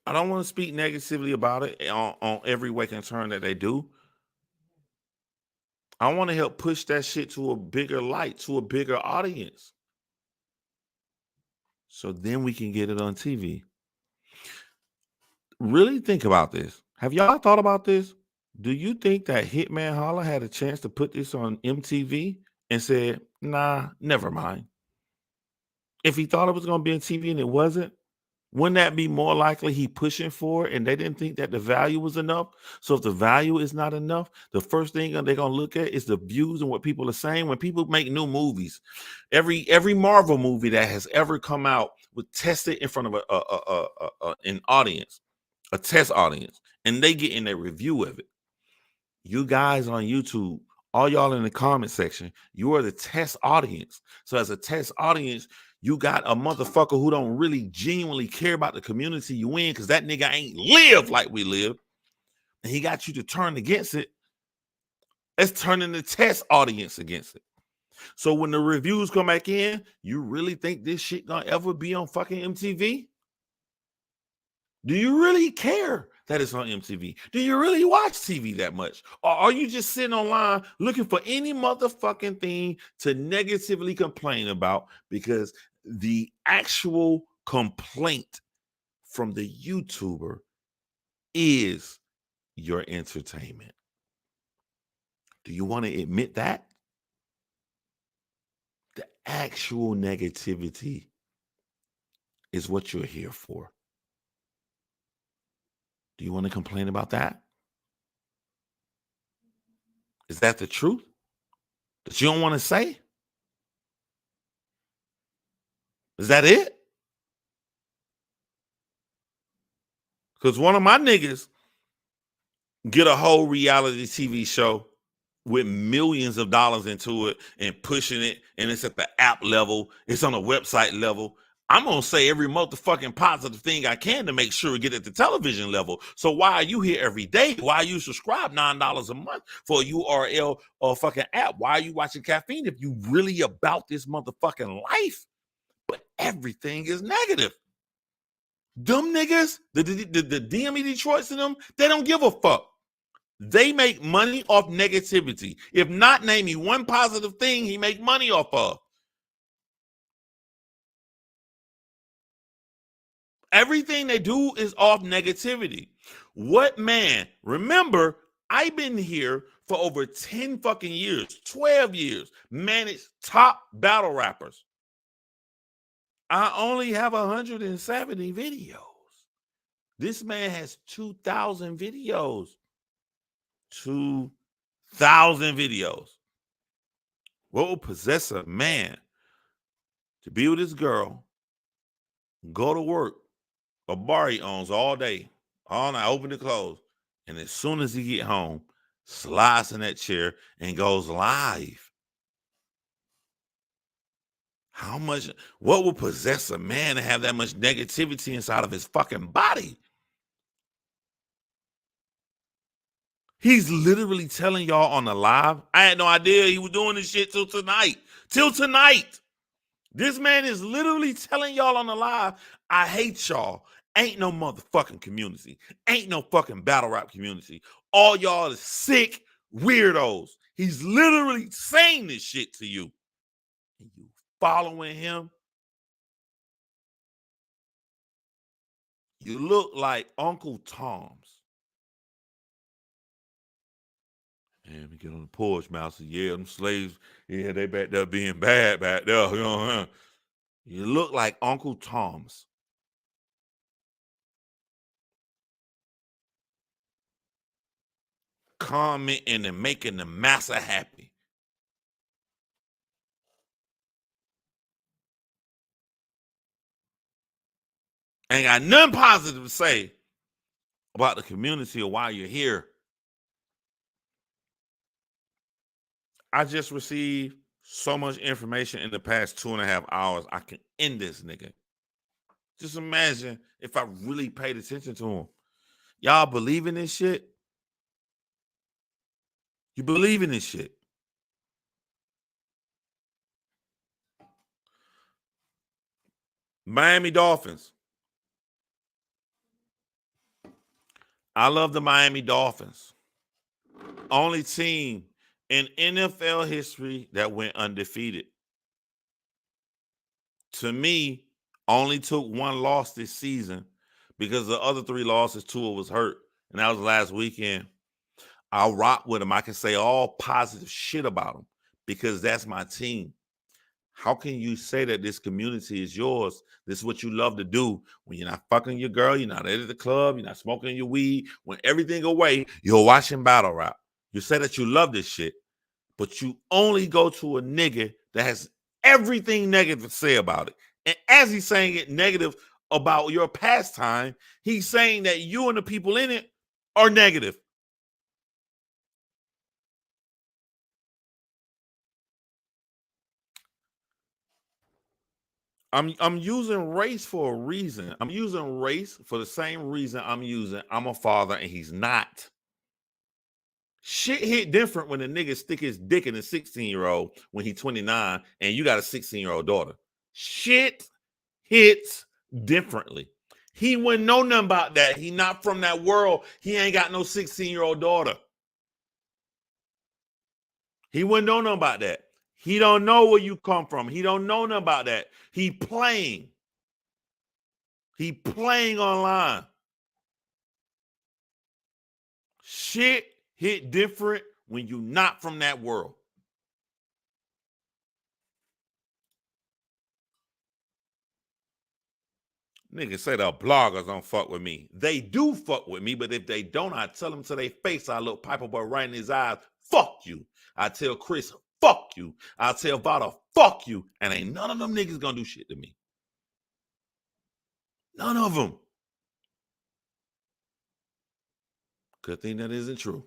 I don't want to speak negatively about it on every wake and turn that they do. I want to help push that shit to a bigger light, to a bigger audience. So then we can get it on TV. Really think about this. Have y'all thought about this? Do you think that Hitman Holla had a chance to put this on MTV and said, nah, never mind? If he thought it was going to be on TV and it wasn't, wouldn't that be more likely he pushing for it and they didn't think that the value was enough? So if the value is not enough, the first thing they're going to look at is the views and what people are saying. When people make new movies, every Marvel movie that has ever come out was tested in front of an audience, a test audience, and they get in a review of it. You guys on YouTube, all y'all in the comment section, you are the test audience. So as a test audience, you got a motherfucker who don't really genuinely care about the community you in because that nigga ain't live like we live. And he got you to turn against it. It's turning the test audience against it. So when the reviews come back in, you really think this shit gonna ever be on fucking MTV? Do you really care that it's on MTV? Do you really watch TV that much? Or are you just sitting online looking for any motherfucking thing to negatively complain about because the actual complaint from the YouTuber is your entertainment? Do you want to admit that? The actual negativity is what you're here for. Do you want to complain about that? Is that the truth that you don't want to say? Is that it? Because one of my niggas get a whole reality TV show with millions of dollars into it and pushing it, and it's at the app level, it's on a website level. I'm going to say every motherfucking positive thing I can to make sure we get at the television level. So why are you here every day? Why are you subscribe $9 a month for a URL or fucking app? Why are you watching Caffeine if you really about this motherfucking life? But everything is negative. Them niggas, the DME Detroits and them, they don't give a fuck. They make money off negativity. If not, name me one positive thing he make money off of. Everything they do is off negativity. What man? Remember, I've been here for over 10 fucking years, 12 years, managed top battle rappers. I only have 170 videos. This man has 2,000 videos. 2,000 videos. What will possess a man to be with his girl, go to work, a bar he owns all day, all night, open and close, and as soon as he get home, slides in that chair, and goes live. What will possess a man to have that much negativity inside of his fucking body? He's literally telling y'all on the live. I had no idea he was doing this shit till tonight. Till tonight. This man is literally telling y'all on the live, I hate y'all. Ain't no motherfucking community. Ain't no fucking battle rap community. All y'all is sick weirdos. He's literally saying this shit to you. And you following him. You look like Uncle Tom's. And we get on the porch, mouse. Yeah, them slaves, yeah, they back there being bad back there. You know, you look like Uncle Tom's. Commenting and making the massa happy. Ain't got nothing positive to say about the community or why you're here. I just received so much information in the past 2.5 hours. I can end this nigga. Just imagine if I really paid attention to him. Y'all believe in this shit? You believe in this shit? Miami Dolphins. I love the Miami Dolphins. Only team in NFL history that went undefeated. To me, only took one loss this season because the other 3 losses, Tua was hurt. And that was last weekend. I'll rock with them. I can say all positive shit about them because that's my team. How can you say that this community is yours? This is what you love to do. When you're not fucking your girl, you're not at the club, you're not smoking your weed. When everything away, you're watching battle rap. You say that you love this shit, but you only go to a nigga that has everything negative to say about it. And as he's saying it negative about your pastime, he's saying that you and the people in it are negative. I'm using race for a reason. I'm using race for the same reason I'm a father and he's not. Shit hit different when a nigga stick his dick in a 16-year-old when he's 29 and you got a 16-year-old daughter. Shit hits differently. He wouldn't know nothing about that. He not from that world. He ain't got no 16-year-old daughter. He wouldn't know nothing about that. He don't know where you come from. He don't know nothing about that. He playing. He playing online. Shit hit different when you not from that world. Niggas say the bloggers don't fuck with me. They do fuck with me, but if they don't, I tell them to their face, I look Piper Boy right in his eyes, fuck you. I tell Chris, fuck you. I tell Vada, fuck you. And ain't none of them niggas gonna do shit to me. None of them. Good thing that isn't true.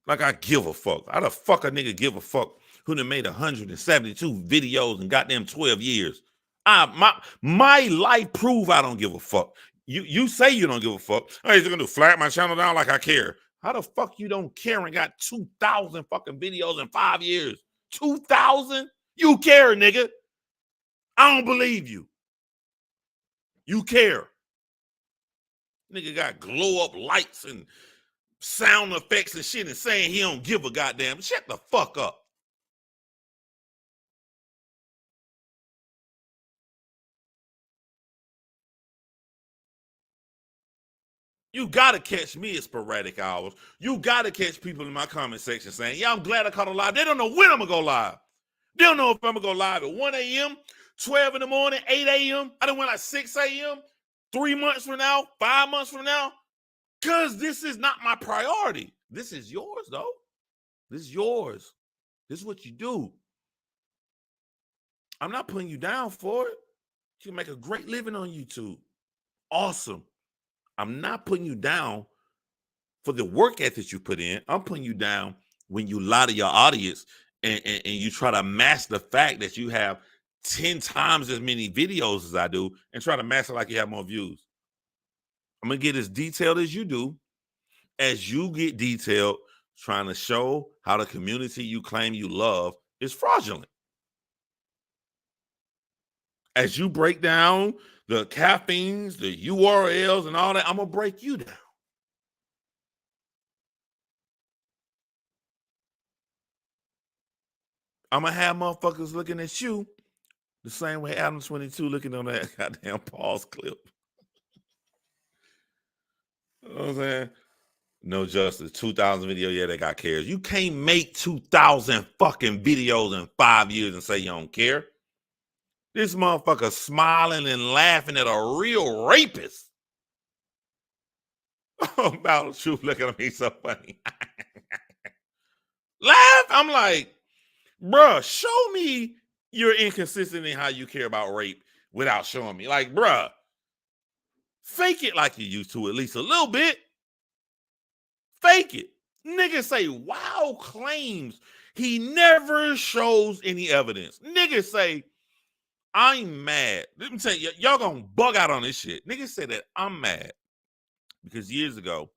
Like I give a fuck. How the fuck a nigga give a fuck who done made 172 videos in goddamn 12 years? My life prove I don't give a fuck. You say you don't give a fuck. Oh, you're gonna flat my channel down like I care. How the fuck you don't care and got 2,000 fucking videos in 5 years? 2,000? You care, nigga. I don't believe you. You care. Nigga got glow up lights and sound effects and shit and saying he don't give a goddamn. Shut the fuck up. You gotta catch me at sporadic hours. You gotta catch people in my comment section saying, yeah, I'm glad I caught a live. They don't know when I'm gonna go live. They don't know if I'm gonna go live at 1 a.m., 12 in the morning, 8 a.m. I done went like 6 a.m., 3 months from now, 5 months from now. Because this is not my priority. This is yours, though. This is yours. This is what you do. I'm not putting you down for it. You can make a great living on YouTube. Awesome. I'm not putting you down for the work ethic you put in. I'm putting you down when you lie to your audience and you try to mask the fact that you have 10 times as many videos as I do and try to mask it like you have more views. I'm going to get as detailed as you do, as you get detailed, trying to show how the community you claim you love is fraudulent. As you break down the caffeines, the URLs, and all that, I'm going to break you down. I'm going to have motherfuckers looking at you the same way Adam 22 looking on that goddamn pause clip. You know what I'm saying? No justice. 2,000 video, yeah, they got cares. You can't make 2,000 fucking videos in 5 years and say you don't care. This motherfucker smiling and laughing at a real rapist. About the truth, look at me so funny. Laugh. I'm like, bruh, show me you're inconsistent in how you care about rape without showing me. Like, bruh, fake it like you used to at least a little bit. Fake it. Niggas say wild claims. He never shows any evidence. Niggas say, I'm mad. Let me tell you, y'all gonna bug out on this shit. Niggas say that I'm mad because years ago,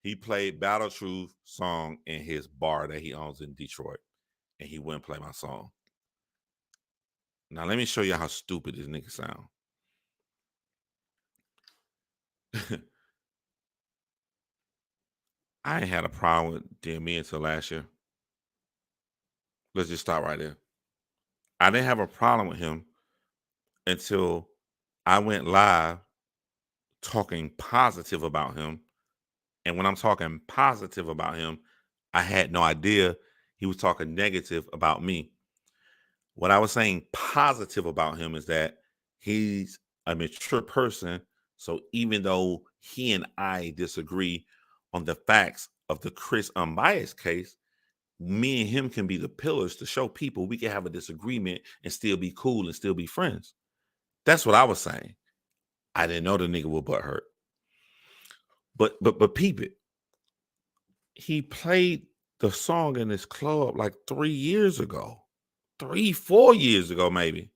he played Battle Truth song in his bar that he owns in Detroit, and he wouldn't play my song. Now, let me show you how stupid this nigga sound. I ain't had a problem with DME until last year. Let's just stop right there. I didn't have a problem with him until I went live talking positive about him. And when I'm talking positive about him, I had no idea he was talking negative about me. What I was saying positive about him is that he's a mature person. So even though he and I disagree on the facts of the Chris Unbiased case, me and him can be the pillars to show people we can have a disagreement and still be cool and still be friends. That's what I was saying. I didn't know the nigga would butt hurt. But peep it. He played the song in this club like 3 years ago. 4 years ago, maybe.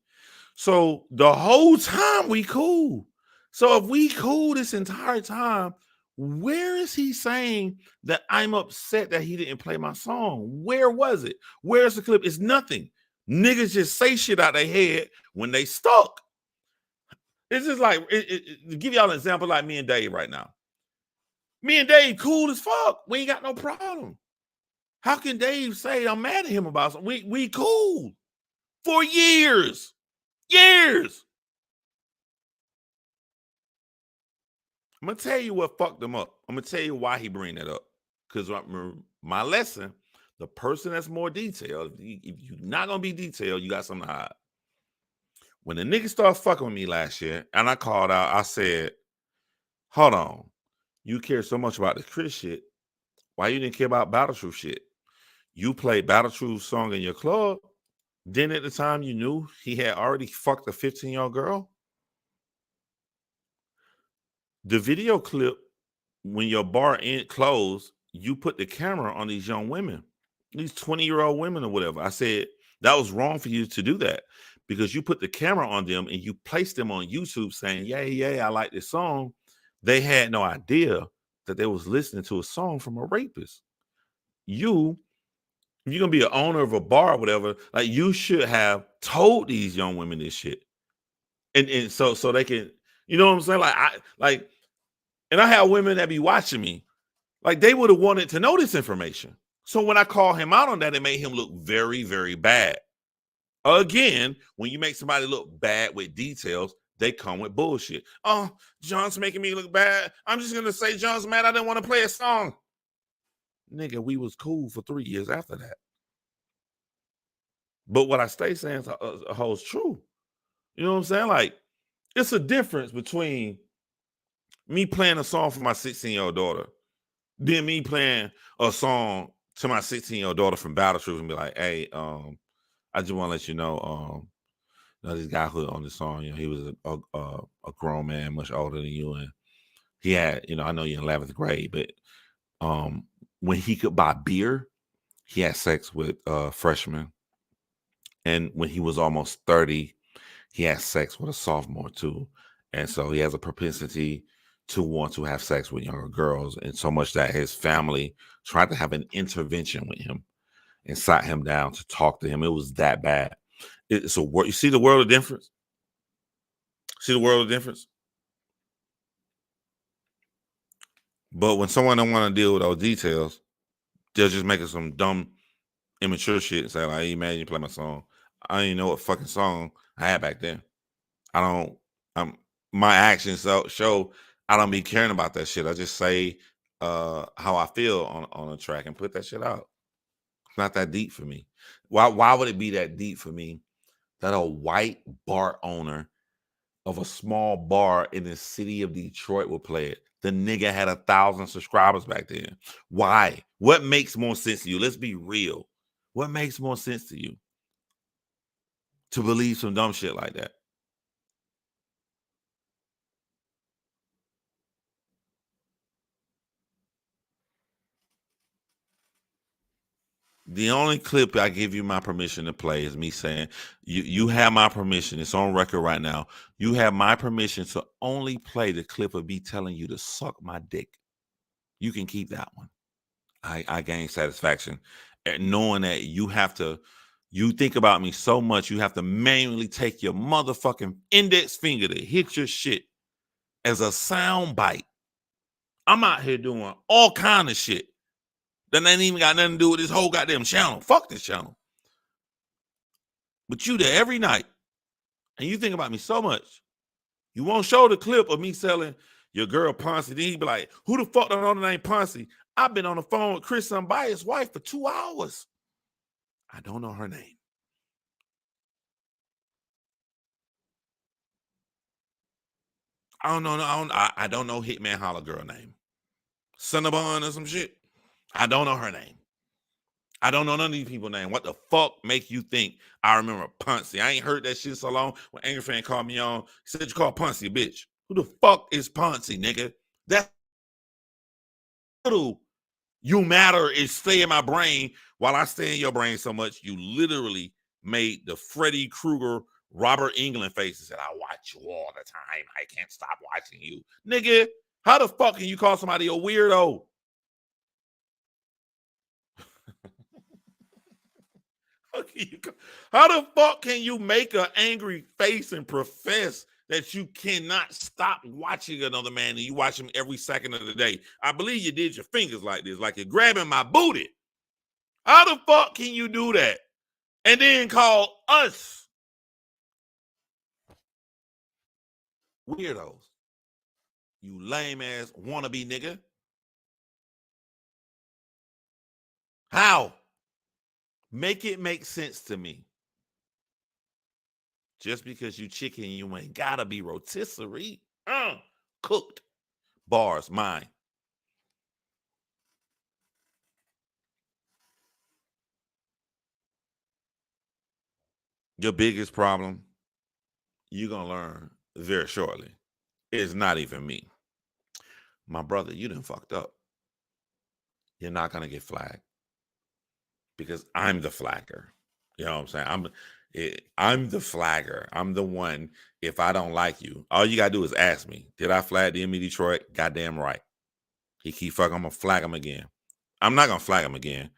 So the whole time we cool. So if we cool this entire time, where is he saying that I'm upset that he didn't play my song? Where was it? Where's the clip? It's nothing. Niggas just say shit out their head when they stuck. It's just like, to give y'all an example, like me and Dave right now. Me and Dave cool as fuck. We ain't got no problem. How can Dave say I'm mad at him about something? We cool for years. Years. I'm going to tell you what fucked him up. I'm going to tell you why he bring that up. Because my lesson, the person that's more detailed, if you're not going to be detailed, you got something to hide. When the nigga started fucking with me last year, and I called out, I said, hold on. You care so much about the Chris shit. Why you didn't care about Battle Truth shit? You played Battle Truth song in your club. Then at the time you knew he had already fucked a 15-year-old girl. The video clip, when your bar closed, you put the camera on these young women, these 20-year-old women or whatever. I said, that was wrong for you to do that because you put the camera on them and you placed them on YouTube saying, yeah, I like this song. They had no idea that they was listening to a song from a rapist. If you're going to be an owner of a bar or whatever, like you should have told these young women this shit. And so they can, you know what I'm saying? And I have women that be watching me, like they would have wanted to know this information. So when I call him out on that, it made him look very, very bad. Again, when you make somebody look bad with details, they come with bullshit. Oh, John's making me look bad. I'm just going to say John's mad I didn't want to play a song. Nigga, we was cool for 3 years after that. But what I stay saying holds true. You know what I'm saying? Like, it's a difference between me playing a song for my 16-year-old daughter than me playing a song to my 16-year-old daughter from Battle Truth and be like, hey, I just want to let you know, this guy who on this song, he was a grown man, much older than you, and he had, I know you're in 11th grade, but when he could buy beer, he had sex with freshmen. And when he was almost 30, he had sex with a sophomore too. And so he has a propensity to want to have sex with younger girls. And so much that his family tried to have an intervention with him and sat him down to talk to him. It was that bad. So you see the world of difference? See the world of difference? But when someone don't want to deal with those details, they're just making some dumb, immature shit and say, like, hey, man, you play my song. I didn't even know what fucking song I had back then. My actions show I don't be caring about that shit. I just say how I feel on a track and put that shit out. It's not that deep for me. Why would it be that deep for me that a white bar owner of a small bar in the city of Detroit would play it? The nigga had 1,000 subscribers back then. Why? What makes more sense to you? Let's be real. What makes more sense to you to believe some dumb shit like that? The only clip I give you my permission to play is me saying, you have my permission. It's on record right now. You have my permission to only play the clip of me telling you to suck my dick. You can keep that one. I gain satisfaction at knowing that you think about me so much, you have to manually take your motherfucking index finger to hit your shit as a sound bite. I'm out here doing all kind of shit that ain't even got nothing to do with this whole goddamn channel. Fuck this channel. But you there every night, and you think about me so much. You won't show the clip of me selling your girl Ponce. Then he be like, who the fuck don't know the name Ponce? I've been on the phone with Chris Unbiased wife for 2 hours. I don't know her name. I don't know. I don't know Hitman Holla girl name. Cinnabon or some shit. I don't know her name. I don't know none of these people's name. What the fuck make you think I remember Ponce? I ain't heard that shit so long. When Angry Fan called me on, he said you call Ponce a bitch. Who the fuck is Ponce, nigga? That's little you matter is stay in my brain while I stay in your brain so much. You literally made the Freddy Krueger, Robert England face and said, I watch you all the time. I can't stop watching you. Nigga, how the fuck can you call somebody a weirdo? How the fuck can you make an angry face and profess that you cannot stop watching another man and you watch him every second of the day? I believe you did your fingers like this, like you're grabbing my booty. How the fuck can you do that? And then call us weirdos? You lame ass wannabe nigga. How? Make it make sense to me. Just because you chicken, you ain't gotta be rotisserie. Cooked. Bars, mine. Your biggest problem, you're gonna learn very shortly. It's not even me. My brother, you done fucked up. You're not gonna get flagged because I'm the flagger. You know what I'm saying? I'm the flagger. I'm the one. If I don't like you, all you gotta do is ask me. Did I flag the ME Detroit? Goddamn right. He keep fucking. I'm gonna flag him again. I'm not gonna flag him again.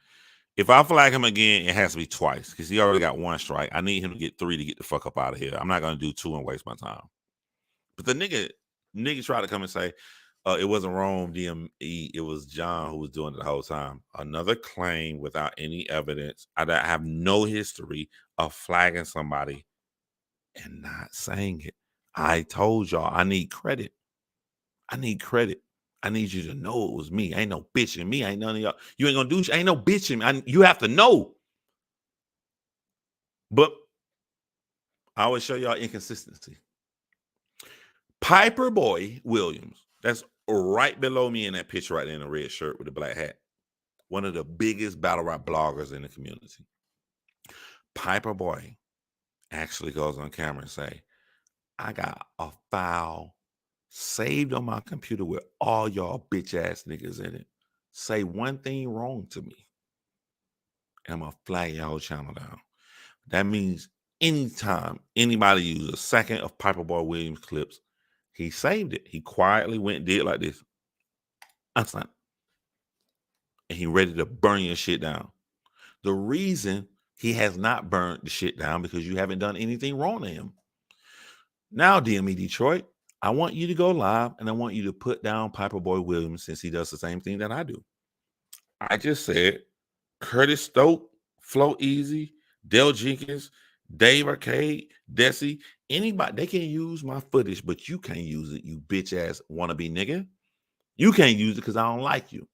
If I flag him again, it has to be twice because he already got 1 strike. I need him to get 3 to get the fuck up out of here. I'm not gonna do 2 and waste my time. But the nigga tried to come and say, it wasn't Rome DME, it was John who was doing it the whole time. Another claim without any evidence. I have no history of flagging somebody and not saying it. I told y'all I need credit. I need credit. I need you to know it was me. Ain't no bitching me. Ain't none of y'all. You ain't gonna do. Ain't no bitching. You have to know. But I always show y'all inconsistency. Piper Boy Williams. That's right below me in that picture right there in the red shirt with the black hat. One of the biggest battle rap bloggers in the community. Piper Boy actually goes on camera and say, I got a file saved on my computer with all y'all bitch ass niggas in it. say one thing wrong to me, and I'm gonna flag your whole channel down. That means anytime anybody uses a second of Piper Boy Williams clips, he saved it. He quietly went and did like this. And he ready to burn your shit down. The reason he has not burned the shit down because you haven't done anything wrong to him. Now, DME Detroit, I want you to go live and I want you to put down Piper Boy Williams since he does the same thing that I do. I just said Curtis Stoke, Flo Easy, Dale Jenkins, Dave Arcade, Desi, anybody, they can use my footage, but you can't use it, you bitch ass wannabe nigga. You can't use it because I don't like you.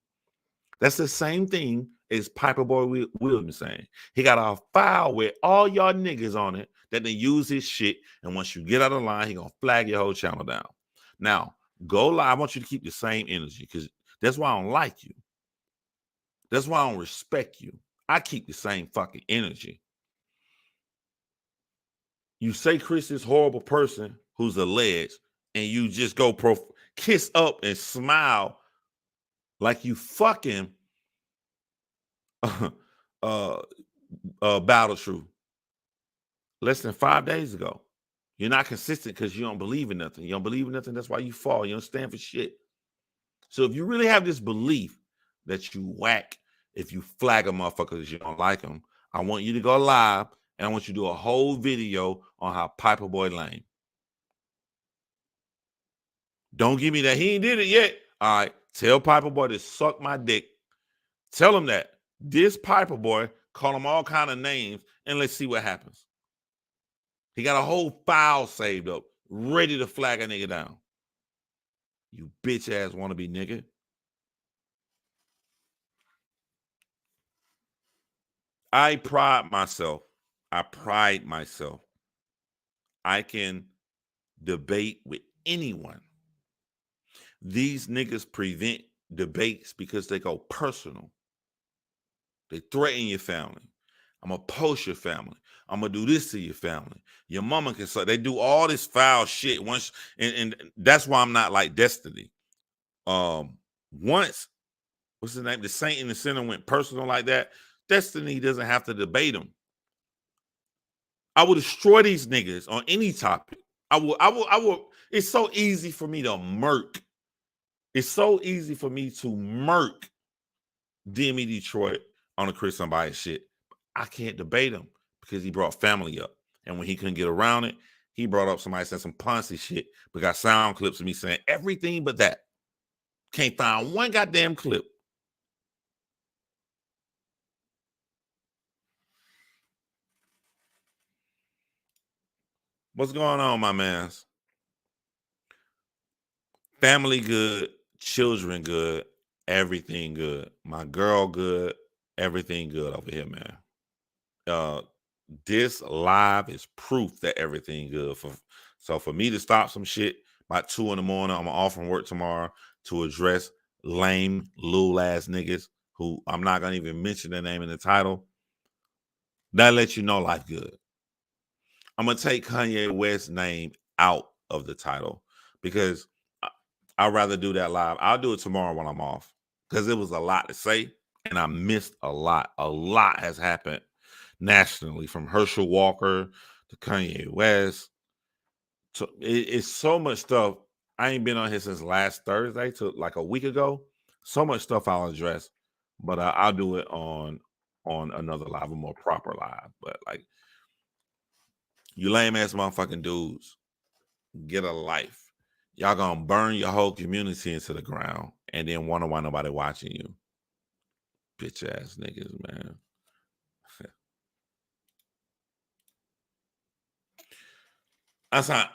That's the same thing as Piper Boy Williams saying. He got a file with all y'all niggas on it that they use his shit, and once you get out of line, he gonna flag your whole channel down. Now, go live. I want you to keep the same energy because that's why I don't like you. That's why I don't respect you. I keep the same fucking energy. You say Chris is a horrible person who's alleged, and you just go kiss up and smile like you fucking Battle True less than 5 days ago. You're not consistent because you don't believe in nothing. You don't believe in nothing. That's why you fall. You don't stand for shit. So if you really have this belief that you whack if you flag a motherfucker because you don't like them, I want you to go live and I want you to do a whole video on how Piper Boy lame. Don't give me that. He ain't did it yet. All right. Tell Piper Boy to suck my dick. Tell him that. This Piper Boy, call him all kind of names, and let's see what happens. He got a whole file saved up, ready to flag a nigga down. You bitch ass wannabe nigga. I pride myself. I can debate with anyone. These niggas prevent debates because they go personal. They threaten your family. I'm going to post your family. I'm going to do this to your family. Your mama can say, they do all this foul shit once. And that's why I'm not like Destiny. Once, what's the name? The Saint and the Sinner went personal like that. Destiny doesn't have to debate them. I will destroy these niggas on any topic. I will. It's so easy for me to murk. It's so easy for me to murk DME Detroit on the Chris Somebody shit. I can't debate him because he brought family up. And when he couldn't get around it, he brought up somebody saying some Ponzi shit. We got sound clips of me saying everything but that. Can't find one goddamn clip. What's going on, my mans? Family good, children good, everything good. My girl good, everything good over here, man. This live is proof that everything good. So for me to stop some shit by 2 a.m, I'm off from work tomorrow to address lame, little ass niggas who I'm not gonna even mention their name in the title. That lets you know life good. I'm gonna take Kanye West's name out of the title because I'd rather do that live. I'll do it tomorrow when I'm off because it was a lot to say and I missed a lot. A lot has happened nationally from Herschel Walker to Kanye West. So it's so much stuff. I ain't been on here since last Thursday to like a week ago. So much stuff I'll address, but I'll do it on another live, a more proper live. But like, you lame ass motherfucking dudes, get a life. Y'all gonna burn your whole community into the ground and then wonder why nobody watching you. Bitch ass niggas, man. That's not